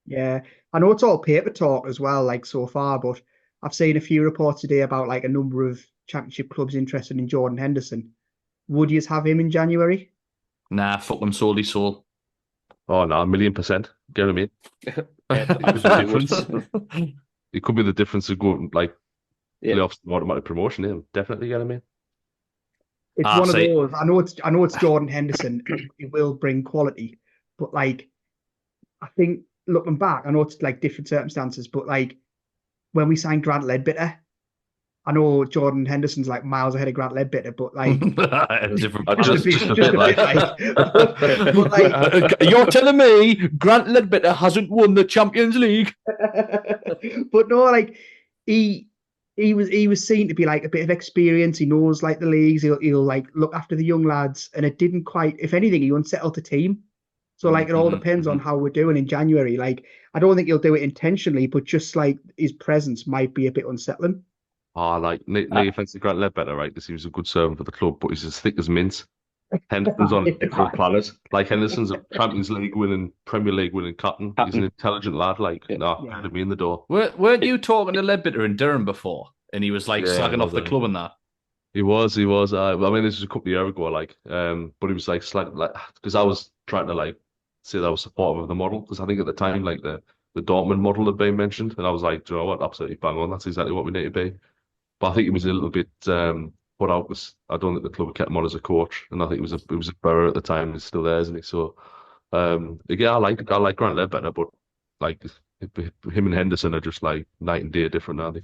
Yeah, I know it's all paper talk as well, like so far, but I've seen a few reports today about like a number of championship clubs interested in Jordan Henderson. Would you have him in January? Nah, fuck them solely soul. Oh, no, 1,000,000%. Get him in. It could be the difference of going like playoffs and automatic promotion. Yeah, definitely get him in. It's one of those. I know it's Jordan Henderson. It will bring quality, but like, I think looking back, I know it's like different circumstances, but like when we signed Grant Ledbetter, I know Jordan Henderson's like miles ahead of Grant Ledbetter, but like you're telling me Grant Ledbetter hasn't won the Champions League? But no, like he he was seen to be like a bit of experience. He knows like the leagues. He'll like look after the young lads, and it didn't quite. If anything, he unsettled the team. So like it all depends on how we're doing in January. Like I don't think he'll do it intentionally, but just like his presence might be a bit unsettling. Like no offense to Grant Ledbetter, right? Because he was a good servant for the club, but he's as thick as mint. Henderson's on a different planet. Like Henderson's a Champions League winning, Premier League winning captain. He's an intelligent lad. Like, get me in the door. Weren't you talking to Ledbetter in Durham before? And he was like slagging off the club and that. He was. I mean, this was a couple of years ago, like, but he was like because I was trying to like say that I was supportive of the model, because I think at the time, like the Dortmund model had been mentioned, and I was like, do you know what, absolutely bang on. That's exactly what we need to be. But I think he was a little bit put out, because I don't think the club kept him on as a coach, and I think it was a Borough at the time. He's still there, isn't he? So, again, I like Grant Ledbetter, but like him and Henderson are just like night and day different, aren't they?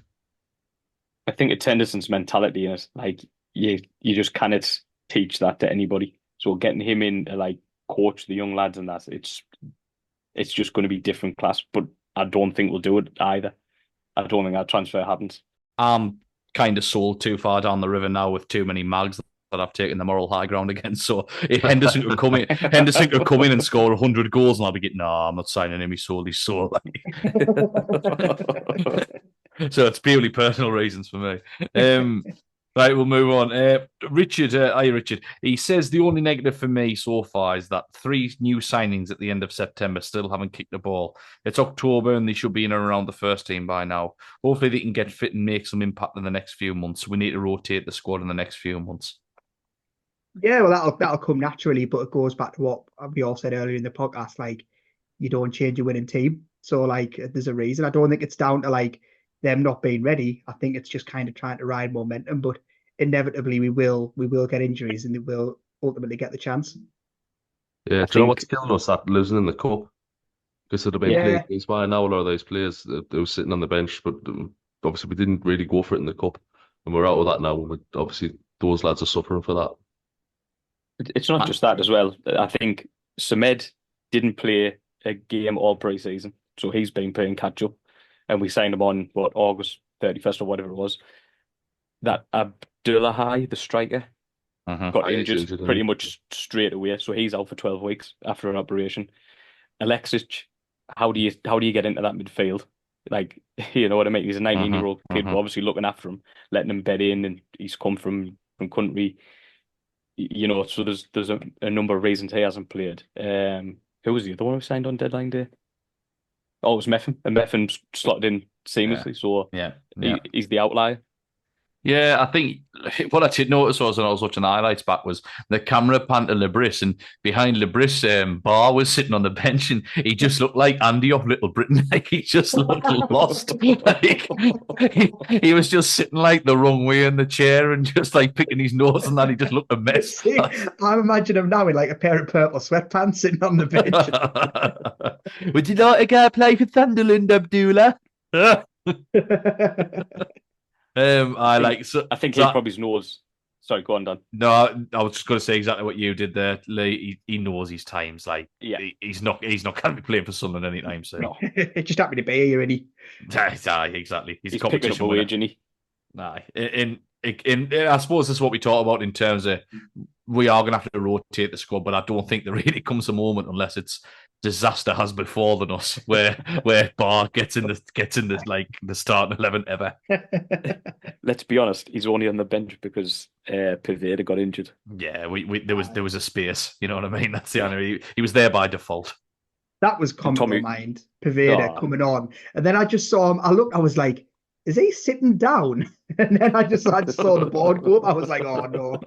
I think it's Henderson's mentality in it. Like you just cannot teach that to anybody. So getting him in to like coach the young lads and that, it's just going to be different class. But I don't think we'll do it either. I don't think that transfer happens. I'm kind of sold too far down the river now with too many mags that I've taken the moral high ground against. So if Henderson could come in and score 100 goals, and I'll be getting, no, I'm not signing him. He's sold. So it's purely personal reasons for me. Right, we'll move on. Richard, hi Richard. He says the only negative for me so far is that 3 new signings at the end of September still haven't kicked the ball. It's October and they should be in and around the first team by now. Hopefully they can get fit and make some impact in the next few months. We need to rotate the squad in the next few months. Yeah, well, that'll come naturally, but it goes back to what we all said earlier in the podcast. Like, you don't change a winning team, so like, there's a reason. I don't think it's down to like them not being ready. I think it's just kind of trying to ride momentum, but inevitably we will get injuries and they will ultimately get the chance. Yeah, do you know what's killing us? That losing in the cup, because it'd have been playing against by now. A lot of those players they were sitting on the bench, but obviously we didn't really go for it in the cup, and we're out of that now. Obviously, those lads are suffering for that. It's not just that as well. I think Samed didn't play a game all pre-season, so he's been playing catch up, and we signed him on August 31st or whatever it was. That Abdullahi, the striker, got injured pretty much straight away, so he's out for 12 weeks after an operation. Alexic, how do you get into that midfield? Like, you know what I mean? He's a 19-year-old kid, we're obviously looking after him, letting him bed in, and he's come from country. You know, so there's a number of reasons he hasn't played. Who was the other one who signed on deadline day? Oh, it was Meffin. And Meffin slotted in seamlessly, so he's the outlier. Yeah, I think what I did notice was when I was watching the highlights back was the camera pan to Lebris, and behind Lebris, Bar was sitting on the bench, and he just looked like Andy of Little Britain. Like he just looked lost. Like he was just sitting like the wrong way in the chair and just like picking his nose, and that he just looked a mess. See, I imagine him now in like a pair of purple sweatpants sitting on the bench. Would you like to go play for Sunderland, Abdullah? I think he probably knows. Sorry, go on, Dan. No, I was just going to say exactly what you did there, Lee. He knows his times. Like, he's not going to be playing for Sunderland anytime soon. No, it just happened to be here, and he. Exactly. He's a picking up a wage, isn't he? Nah, I suppose that's what we talk about in terms of we are going to have to rotate the squad, but I don't think there really comes a moment unless it's disaster has befallen us where Bar gets in the like the starting 11 ever. Let's be honest, he's only on the bench because Pivetta got injured. Yeah, there was a space. You know what I mean? That's the only he was there by default. That was comical mind. Pivetta coming on, and then I just saw him. I was like, is he sitting down? And then I just saw the board go up. I was like, oh no.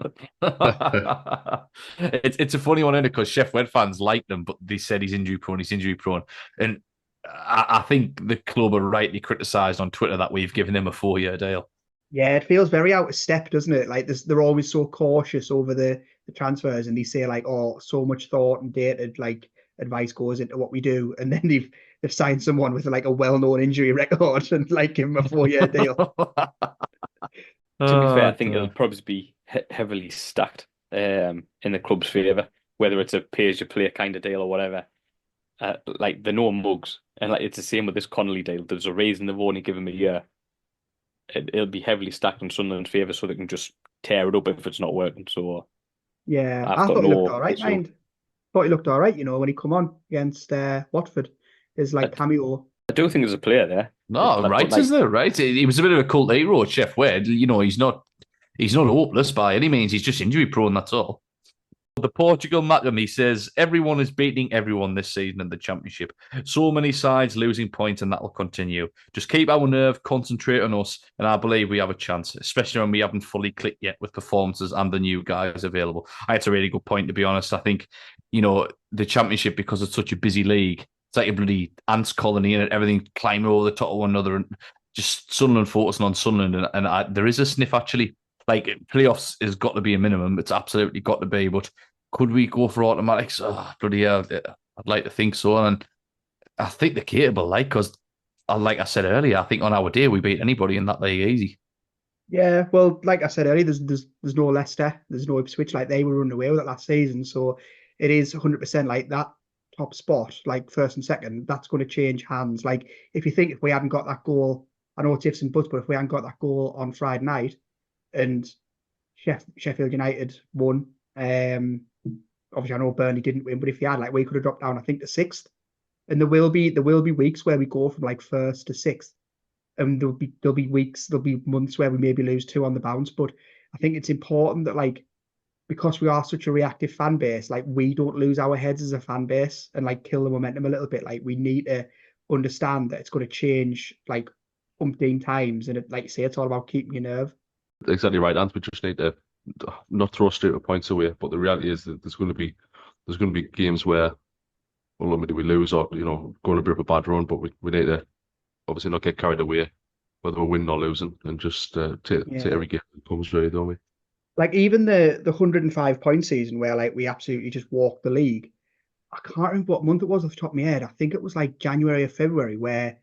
It's a funny one, isn't it? Because Chef Wed fans liked him, but they said he's injury prone. And I think the club are rightly criticised on Twitter that we've given him a 4-year deal. Yeah, it feels very out of step, doesn't it? Like they're always so cautious over the transfers, and they say like, oh, so much thought and dated like advice goes into what we do, and then they've signed someone with like a well-known injury record and like give him a 4-year deal. To be fair, I think it'll probably be heavily stacked in the club's favour, whether it's a pay-as-you-play kind of deal or whatever. Like, they're no mugs. And like it's the same with this Connolly deal. There's a reason they've only given him a year. it'll be heavily stacked in Sunderland's favour, so they can just tear it up if it's not working. So Yeah, I've I got thought he looked all no right, issue. mind. Thought he looked all right, when he come on against Watford. His I, like cameo. I do think there's a player there. No, But right, isn't it? Right. He was a bit of a cult hero, Chef Wade. He's not hopeless by any means. He's just injury prone, that's all. The Portugal Macam, he says, everyone is beating everyone this season in the Championship. So many sides losing points, and that will continue. Just keep our nerve, concentrate on us, and I believe we have a chance, especially when we haven't fully clicked yet with performances and the new guys available. That's a really good point, to be honest. I think, the Championship, because it's such a busy league, it's like a bloody ants colony and everything climbing over the top of one another, and just Sunderland focusing on Sunderland. And there is a sniff, actually. Like, playoffs has got to be a minimum. It's absolutely got to be. But could we go for automatics? Oh, bloody hell. I'd like to think so. And I think they're capable, because, like I said earlier, I think on our day we beat anybody in that league easy. Yeah, well, like I said earlier, there's no Leicester, there's no Ipswich, like they were running away with it last season. So it is 100% like that top spot, like first and second, that's going to change hands. Like if we hadn't got that goal, I know it's ifs and buts, but if we hadn't got that goal on Friday night and Sheffield United won, obviously I know Burnley didn't win, but if you had, like, we could have dropped down, I think, to sixth. And there will be weeks where we go from like first to sixth, and there'll be months where we maybe lose two on the bounce. But I think it's important that, like, because we are such a reactive fan base, like, we don't lose our heads as a fan base and like kill the momentum a little bit. Like, we need to understand that it's going to change like umpteen times, and like you say, it's all about keeping your nerve. Exactly right, and we just need to not throw straight points away. But the reality is that there's going to be games where, well, maybe we lose or go on a bit of a bad run, but we need to obviously not get carried away, whether we're winning or losing, and just take every game that comes, really, don't we? Like, even the 105-point season where like we absolutely just walked the league. I can't remember what month it was off the top of my head. I think it was like January or February, where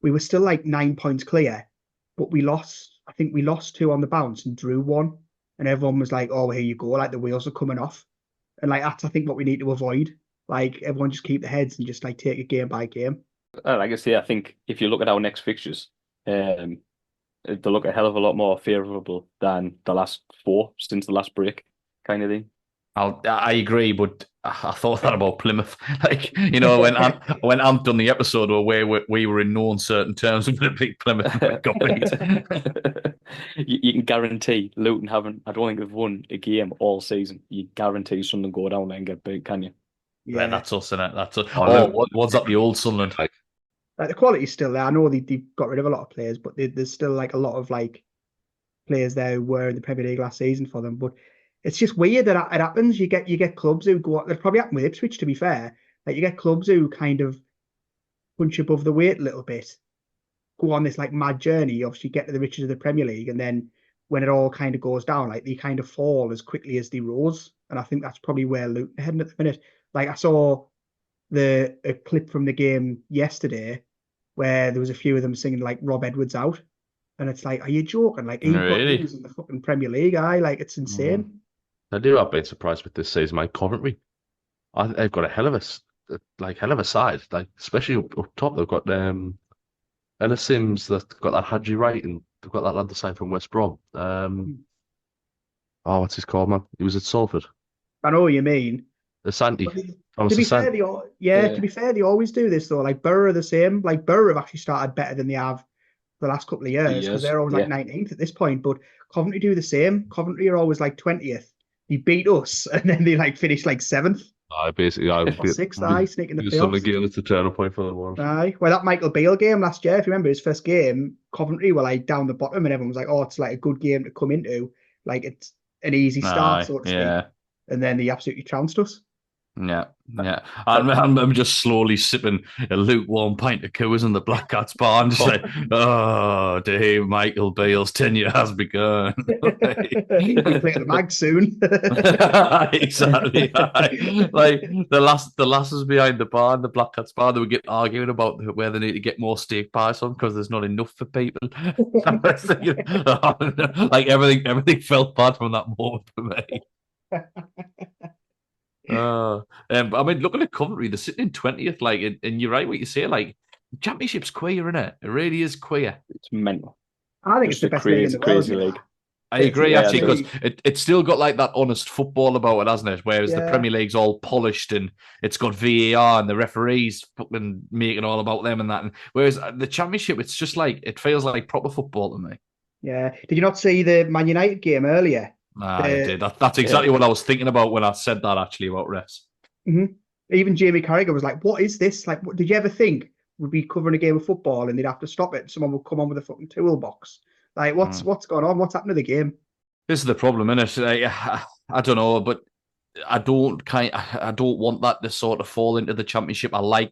we were still like 9 points clear, but we lost. I think we lost two on the bounce and drew one, and everyone was like, "Oh, here you go!" Like, the wheels are coming off, and like that's, I think, what we need to avoid. Like, everyone just keep the heads and just like take it game by game. like I say, I think if you look at our next fixtures, they look a hell of a lot more favourable than the last four since the last break, kind of thing. I agree, but I thought that about Plymouth. Like, when Ant done the episode where we were in no uncertain terms, we're going to beat Plymouth and we got beat. You can guarantee Luton haven't. I don't think they've won a game all season. You guarantee Sunderland go down there and get beat, can you? Yeah, that's us, isn't it? That's us. Oh, What's up, the old Sunderland? Like, the quality's still there. I know they got rid of a lot of players, but there's still like a lot of like players there who were in the Premier League last season for them. But it's just weird that it happens. You get clubs who go. That probably happened with Ipswich, to be fair. Like, you get clubs who kind of punch above the weight a little bit, go on this like mad journey, obviously get to the riches of the Premier League, and then when it all kind of goes down, like, they kind of fall as quickly as they rose. And I think that's probably where Luton are heading at the minute. Like, I saw a clip from the game yesterday where there was a few of them singing like Rob Edwards out. And it's like, are you joking? Like, he got Really? news in the fucking Premier League, like, it's insane. I do have been surprised with this season. My Coventry, they've got a hell of a side. Like, especially up top, they've got Ella Sims, that's got that Hadji Wright, and they've got that lad the side from West Brom. What's his called, man? He was at Salford. I know what you mean. Asante. To be fair, to be fair, they always do this though. Like, Borough are the same. Like, Borough have actually started better than they have the last couple of years, because they're always like 19th at this point. But Coventry do the same. Coventry are always like 20th. They beat us, and then they like finish like 7th. Basically, I or 6th, sneaking the playoffs. playoffs. It's a turning point for them all. Aye, well, that Michael Beale game last year, if you remember his first game, Coventry were like down the bottom, and everyone was like, "Oh, it's like a good game to come into. Like, it's an easy start, so to speak." And then they absolutely trounced us. Yeah. I'm just slowly sipping a lukewarm pint of Coors in the Black Cat's bar and just like, oh, Dave, Michael Beale's tenure has begun. We play at the Mag soon. Exactly. Like, the lasses behind the bar in the Black Cat's bar, they were arguing about where they need to get more steak pies from because there's not enough for people. Like, everything felt bad from that moment for me. I mean, looking at Coventry, they're sitting in 20th, like, and you're right what you say, like, the Championship's queer, isn't it? It really is queer. It's mental. I think Just it's the a best league in crazy, the world. crazy league. I agree, Yeah, actually, I because absolutely- it's still got like that honest football about it, hasn't it? Whereas the Yeah. Premier League's all polished and it's got VAR and the referees fucking making all about them and that. And whereas the Championship, it's just like, it feels like proper football to me. Yeah. Did you not see the Man United game earlier? I did. That's exactly what I was thinking about when I said that, actually, about refs. Even Jamie Carragher was like, "What is this? Like, did you ever think we'd be covering a game of football and they'd have to stop it? Someone would come on with a fucking toolbox. Like, what's going on? What's happened to the game?" This is the problem, isn't it? Like, I don't know, but I don't want that to sort of fall into the Championship. I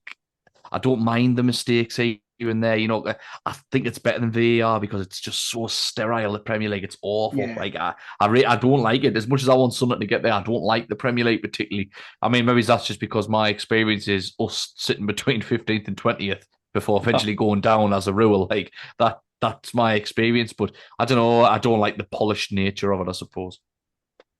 don't mind the mistakes here and there. You know, I think it's better than VAR because it's just so sterile. The Premier League, it's awful. Yeah. Like I don't like it as much as I want Sunderland to get there. I don't like the Premier League particularly. I mean, maybe that's just because my experience is us sitting between 15th and 20th before eventually going down as a rule. Like that. That's my experience, but I don't know. I don't like the polished nature of it, I suppose.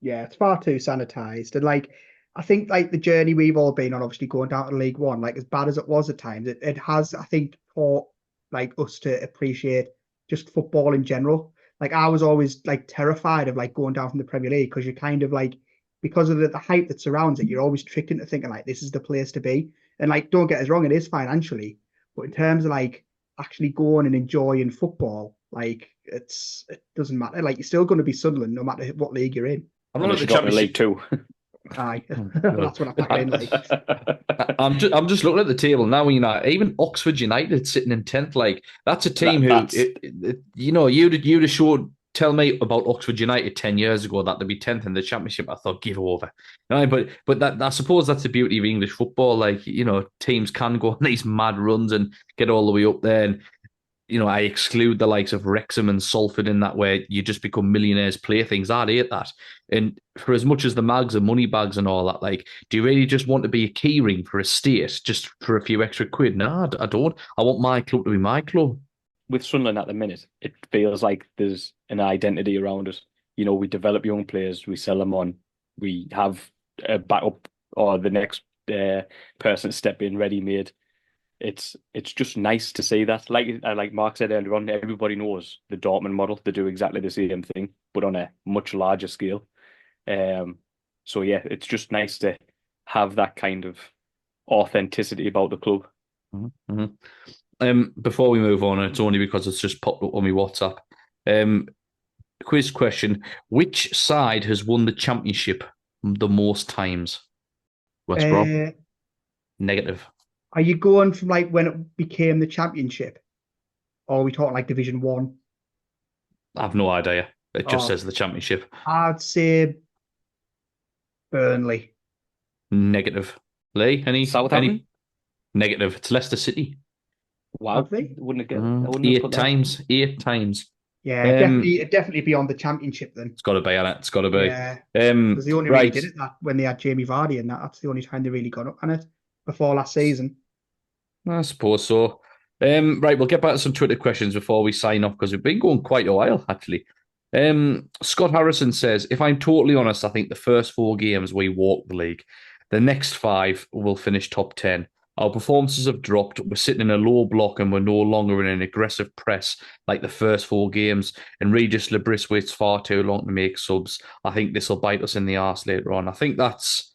Yeah, it's far too sanitized. And like, I think like the journey we've all been on, obviously going down to League One, like as bad as it was at times, it has, I think, taught like us to appreciate just football in general. Like I was always like terrified of like going down from the Premier League because you're kind of like, because of the hype that surrounds it, you're always tricked into thinking like this is the place to be. And like, don't get us wrong, it is financially, but in terms of like actually going and enjoying football, like it doesn't matter. Like you're still going to be Sunderland no matter what league you're in. I'm Unless you got in League Two. Aye, that's what I pack in like. I'm just looking at the table now. You know, even Oxford United sitting in 10th. Like that's a team you know, you'd have showed. Tell me about Oxford United 10 years ago that they'd be 10th in the Championship. I thought give over. You know, but that I suppose that's the beauty of English football. Like you know, teams can go on these mad runs and get all the way up there. And you know, I exclude the likes of Wrexham and Salford in that way. You just become millionaires' playthings. I'd hate that. And for as much as the mags and money bags and all that, like, do you really just want to be a key ring for a state just for a few extra quid? No, I don't. I want my club to be my club. With Sunderland at the minute, it feels like there's an identity around it. You know, we develop young players, we sell them on, we have a backup or the next person step in ready made. It's just nice to see that. Like Mark said earlier on, everybody knows the Dortmund model. They do exactly the same thing, but on a much larger scale. So yeah, it's just nice to have that kind of authenticity about the club. Before we move on, it's only because it's just popped up on my WhatsApp. Quiz question: which side has won the Championship the most times? West Brom. Negative. Are you going from like when it became the Championship, or are we talking like Division 1? I have no idea. It just says the Championship. I'd say Burnley. Negative. Lee, Southampton? Negative. It's Leicester City. Wow, Have they? wouldn't have I wouldn't have 8 put that. times. 8 times. Yeah, definitely beyond the Championship then. It's got to be on it. It's got to be. Yeah, because they only really right. did it that when they had Jamie Vardy, and that's the only time they really got up on it before last season. I suppose so. Right, we'll get back to some Twitter questions before we sign off because we've been going quite a while, actually. Scott Harrison says, if I'm totally honest, I think the first 4 games we walked the league. The next 5 will finish top 10. Our performances have dropped. We're sitting in a low block and we're no longer in an aggressive press like the first 4 games. And Regis Lebris waits far too long to make subs. I think this will bite us in the arse later on. I think that's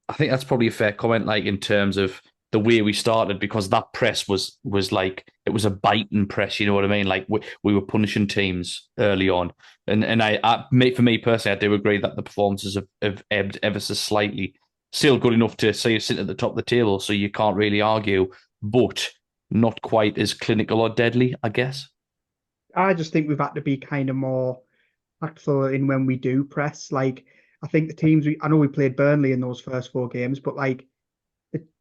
probably a fair comment, like in terms of the way we started, because that press was like, it was a biting press, you know what I mean? Like we were punishing teams early on. And for me personally, I do agree that the performances have ebbed ever so slightly. Still good enough to say you're sitting at the top of the table, so you can't really argue, but not quite as clinical or deadly, I guess. I just think we've had to be kind of more tactful in when we do press. Like, I think the teams, I know we played Burnley in those first 4 games, but like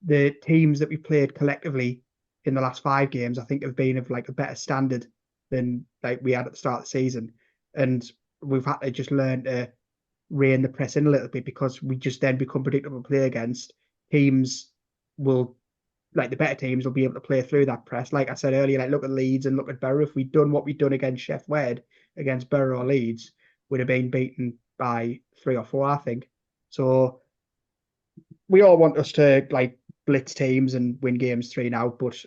the teams that we played collectively in the last 5 games, I think have been of like a better standard than like we had at the start of the season. And we've had to just learn to rein the press in a little bit because we just then become predictable to play against. Teams will, like the better teams will be able to play through that press. Like I said earlier, like look at Leeds and look at Borough. If we'd done what we'd done against Sheff Wed, against Borough or Leeds, we'd have been beaten by 3 or 4, I think. So we all want us to like blitz teams and win games 3 now, but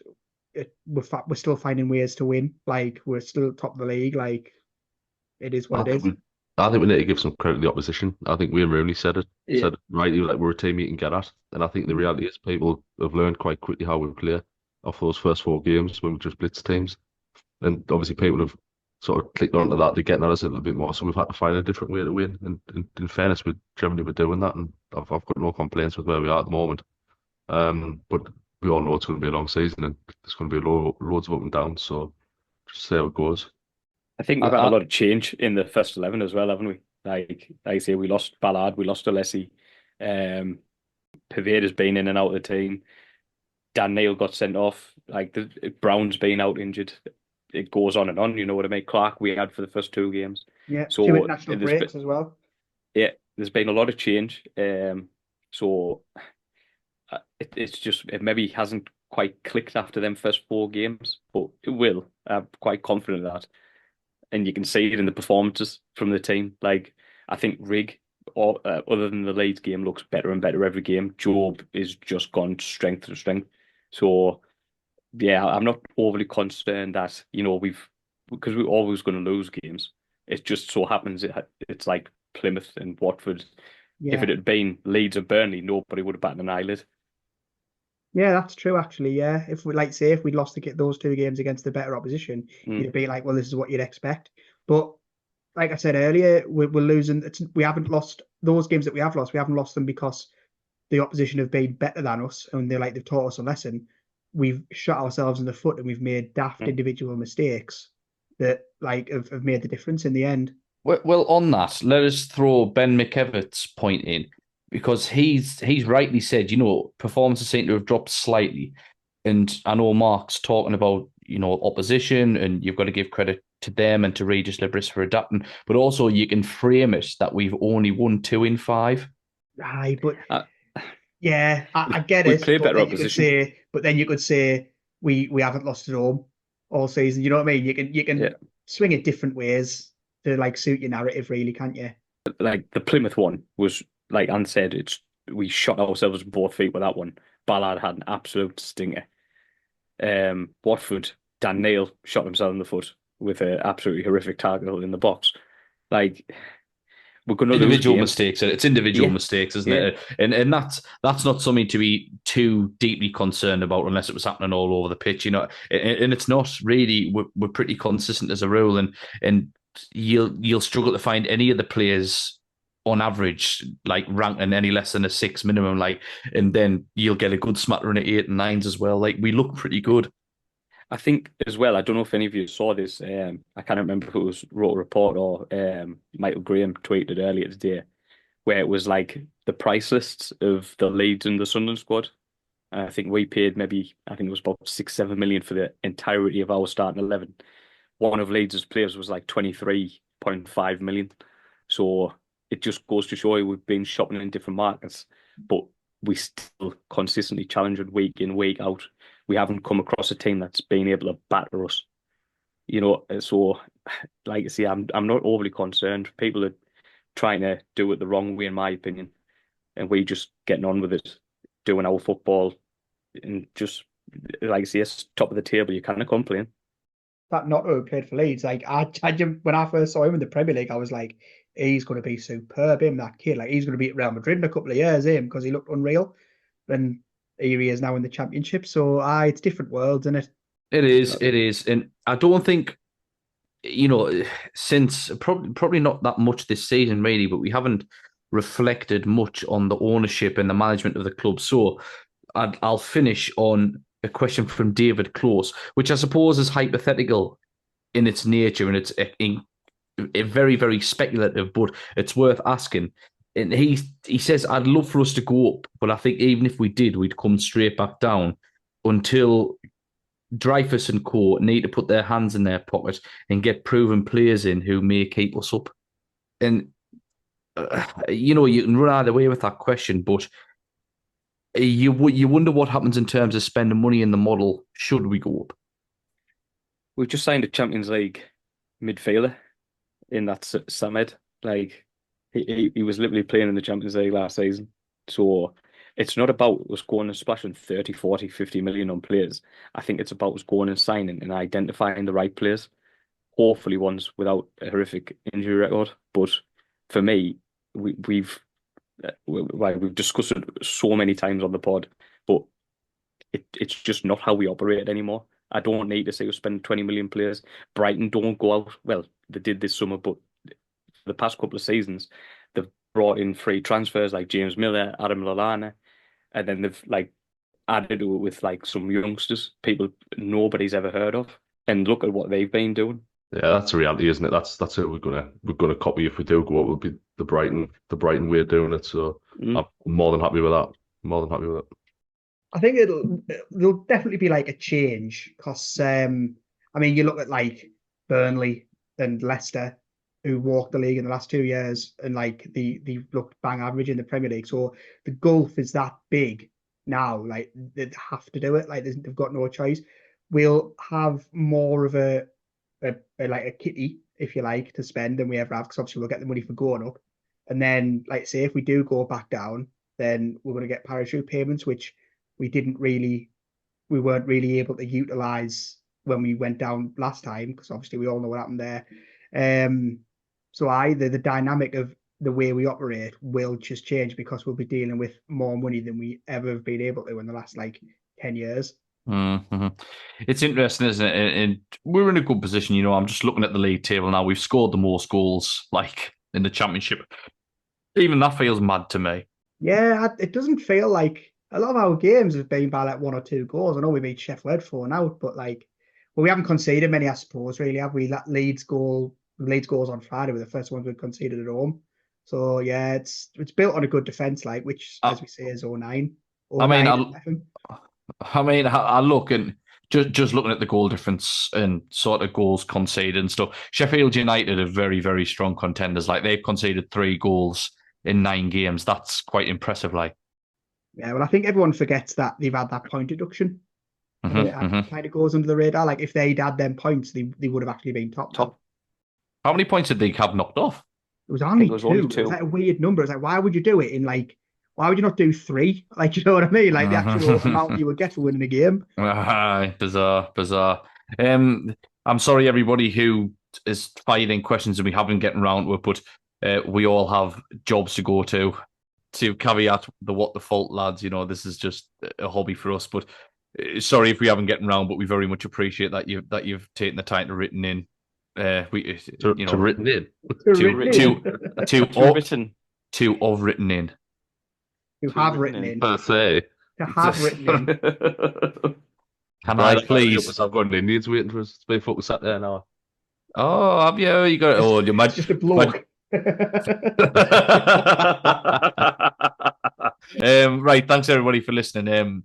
we're still finding ways to win. Like, we're still top of the league. Like, it is I what it think is. I think we need to give some credit to the opposition. I think Wayne Rooney said it Yeah. right. He was like, we're a team you can get at, and I think the reality is people have learned quite quickly how we play off those first 4 games when we just blitz teams, and obviously people have sort of clicked onto that. They're getting at us a little bit more, so we've had to find a different way to win. And in fairness, we generally were doing that, and I've got no complaints with where we are at the moment. But we all know it's going to be a long season, and there's going to be loads of up and downs. So just see how it goes. I think I, we've had a I, lot of change in the first 11 as well, haven't we? Like I say, we lost Ballard, we lost Alessi. Pavard has been in and out of the team. Dan Neil got sent off. Like Brown's been out injured. It goes on and on. You know what I mean? Clark we had for the first 2 games. Yeah, 2 So international breaks as well. yeah, there's been a lot of change. So it's just it maybe hasn't quite clicked after them first 4 games, but it will. I'm quite confident of that. And you can see it in the performances from the team. Like I think Rig, or other than the Leeds game, looks better and better every game. Job is just gone strength to strength. So yeah, I'm not overly concerned that because we're always going to lose games. It just so happens it's like Plymouth and Watford. Yeah. If it had been Leeds or Burnley, nobody would have batted an eyelid. Yeah, that's true, actually. Yeah, if if we'd lost those 2 games against the better opposition, you'd be like, well, this is what you'd expect. But like I said earlier, we're losing. We haven't lost those games that we have lost. We haven't lost them because the opposition have been better than us, and they've taught us a lesson. We've shot ourselves in the foot, and we've made daft individual mistakes that have made the difference in the end. well, on that, let us throw Ben McEvitt's point in, because he's rightly said, performances seem to have dropped slightly. And I know Mark's talking about, opposition, and you've got to give credit to them and to Regis Libris for adapting. But also you can frame it that we've only won 2 in 5. Aye, but yeah, I get we it. play But better then opposition. you could say we haven't lost at home all season. You know what I mean? You can swing it different ways to suit your narrative, really, can't you? Like the Plymouth one was, like Anne said, we shot ourselves in both feet with that one. Ballard had an absolute stinker. Watford, Dan Neil shot himself in the foot with an absolutely horrific tackle in the box. Like we're going to lose Individual games. mistakes. It's individual mistakes, isn't it? And that's not something to be too deeply concerned about unless it was happening all over the pitch, And it's not really. We're pretty consistent as a rule, and you'll struggle to find any of the players on average ranking any less than a 6 minimum, and then you'll get a good smattering of 8 and 9s as well. We look pretty good. I think as well, I don't know if any of you saw this. I can't remember if it was Wrote a Report or Michael Graham tweeted earlier today, where it was like the price lists of the Leeds and the Sunderland squad. And I think we paid I think it was about 6-7 million for the entirety of our starting 11. One of Leeds' players was like 23.5 million. So it just goes to show you we've been shopping in different markets, but we still consistently challenge it week in, week out. We haven't come across a team that's been able to batter us. So like I say, I'm not overly concerned. People are trying to do it the wrong way, in my opinion, and we just getting on with it, doing our football, and just like I say, it's top of the table. You can't complain. That not who played for Leeds, when I first saw him in the Premier League, I was like, he's going to be superb. That kid, he's going to be at Real Madrid in a couple of years, because he looked unreal. And here he is now in the Championship. So it's different worlds, isn't it? It is, and I don't think since probably not that much this season really, but we haven't reflected much on the ownership and the management of the club. So I'll finish on a question from David Close, which I suppose is hypothetical in its nature, and it's a very, very speculative, but it's worth asking. And he says, I'd love for us to go up, but I think even if we did, we'd come straight back down until Dreyfus and co need to put their hands in their pocket and get proven players in who may keep us up. And, you can run either way with that question, but you wonder what happens in terms of spending money in the model should we go up. We've just signed a Champions League midfielder in that Samed. He was literally playing in the Champions League last season. So It's not about us going and splashing 30, 40, 50 million on players. I think it's about us going and signing and identifying the right players. Hopefully ones without a horrific injury record. But for me, we've discussed it so many times on the pod, but it's just not how we operate anymore. I don't need to say we spend 20 million players. Brighton don't go out. Well, they did this summer, but the past couple of seasons, they've brought in free transfers like James Miller, Adam Lallana, and then they've added to it with some youngsters, people nobody's ever heard of. And look at what they've been doing. Yeah, that's a reality, isn't it? That's it. We're gonna copy if we do go out. Will be the Brighton way of doing it. So I'm more than happy with that. More than happy with it. I think there'll definitely be a change because you look at Burnley and Leicester, who walked the league in the last 2 years, and they looked bang average in the Premier League. So the gulf is that big now. They have to do it. They've got no choice. We'll have more of a kitty, if you like, to spend than we ever have, because obviously we'll get the money for going up. And then, say, if we do go back down, then we're going to get parachute payments, which we weren't really able to utilize when we went down last time, because obviously we all know what happened there. So either the dynamic of the way we operate will just change because we'll be dealing with more money than we ever have been able to in the last 10 years. Mm-hmm. It's interesting, isn't it? And we're in a good position. I'm just looking at the league table now. We've scored the most goals in the Championship. Even that feels mad to me. Yeah, it doesn't feel like a lot of our games have been by 1 or 2 goals. I know we beat Sheffield 4-0, but we haven't conceded many, I suppose, really, have we? That Leeds goals on Friday were the first ones we conceded at home. So yeah, it's built on a good defence, which, as we say, is 09. I look and just looking at the goal difference and sort of goals conceded and stuff. Sheffield United are very, very strong contenders. They've conceded 3 goals in 9 games. That's quite impressive. Yeah, well, I think everyone forgets that they've had that point deduction. It kind of goes under the radar. If they'd had them points, they would have actually been top. How many points did they have knocked off? It was only 2. It was a weird number. It's why would you do it in why would you not do 3? You know what I mean? The actual amount you would get for winning a game. Bizarre. I'm sorry, everybody who is firing questions and we haven't gotten around to it, but we all have jobs to go to. To caveat the what the fault, lads, this is just a hobby for us. But sorry if we haven't gotten around, but we very much appreciate that you've taken the time to written in. To written in. To have written in. To have written in. Per se. To have written in. Can I please? I've got an Indians waiting for us to be focused sat there now. Oh, have you? You got it. Oh, you might just a bloke. Right, thanks everybody for listening.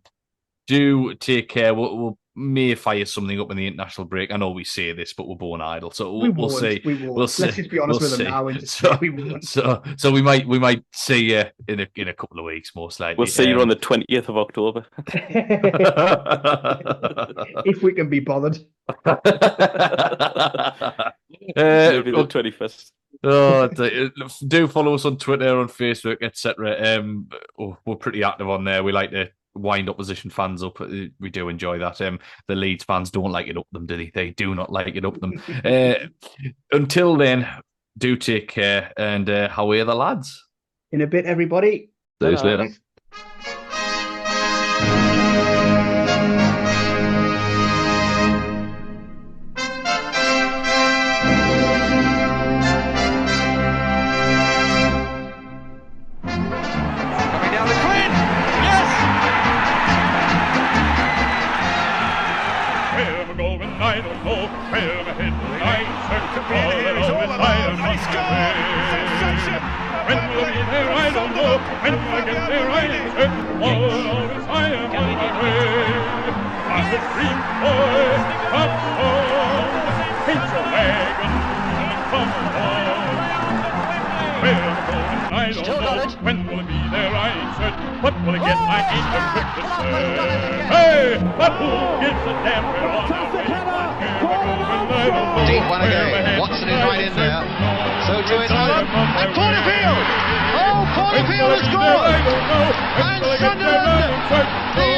Do take care. We'll may fire something up in the international break. I know we say this, but we're born idle, so we'll see. We'll see. Let's just be honest with them now and just say we won't. So we might see you in a couple of weeks, most likely. We'll see you on the 20th of October. If we can be bothered. Maybe the 21st. Do follow us on Twitter, on Facebook, etc. We're pretty active on there. We like to wind opposition fans up. We do enjoy that. The Leeds fans don't like it up them, do they? They do not like it up them. Until then, do take care and how are the lads? In a bit, everybody. See you later. I don't know where my head lies. It's all alone. Nice goal! Sensation! When we'll be there, I don't know. When we'll get there, I ain't certain. All always I am on my way. I'm a dream boy, come home. Hitch a wagon, come home. Where I'm going, I don't know. When we'll be there, I ain't certain. What will I get? I ain't the quick to say. Hey, but who gives a damn where on our way? Deep one again. Watson is right in there. So to it. And Porterfield! Oh, Holyfield has scored, and Sunderland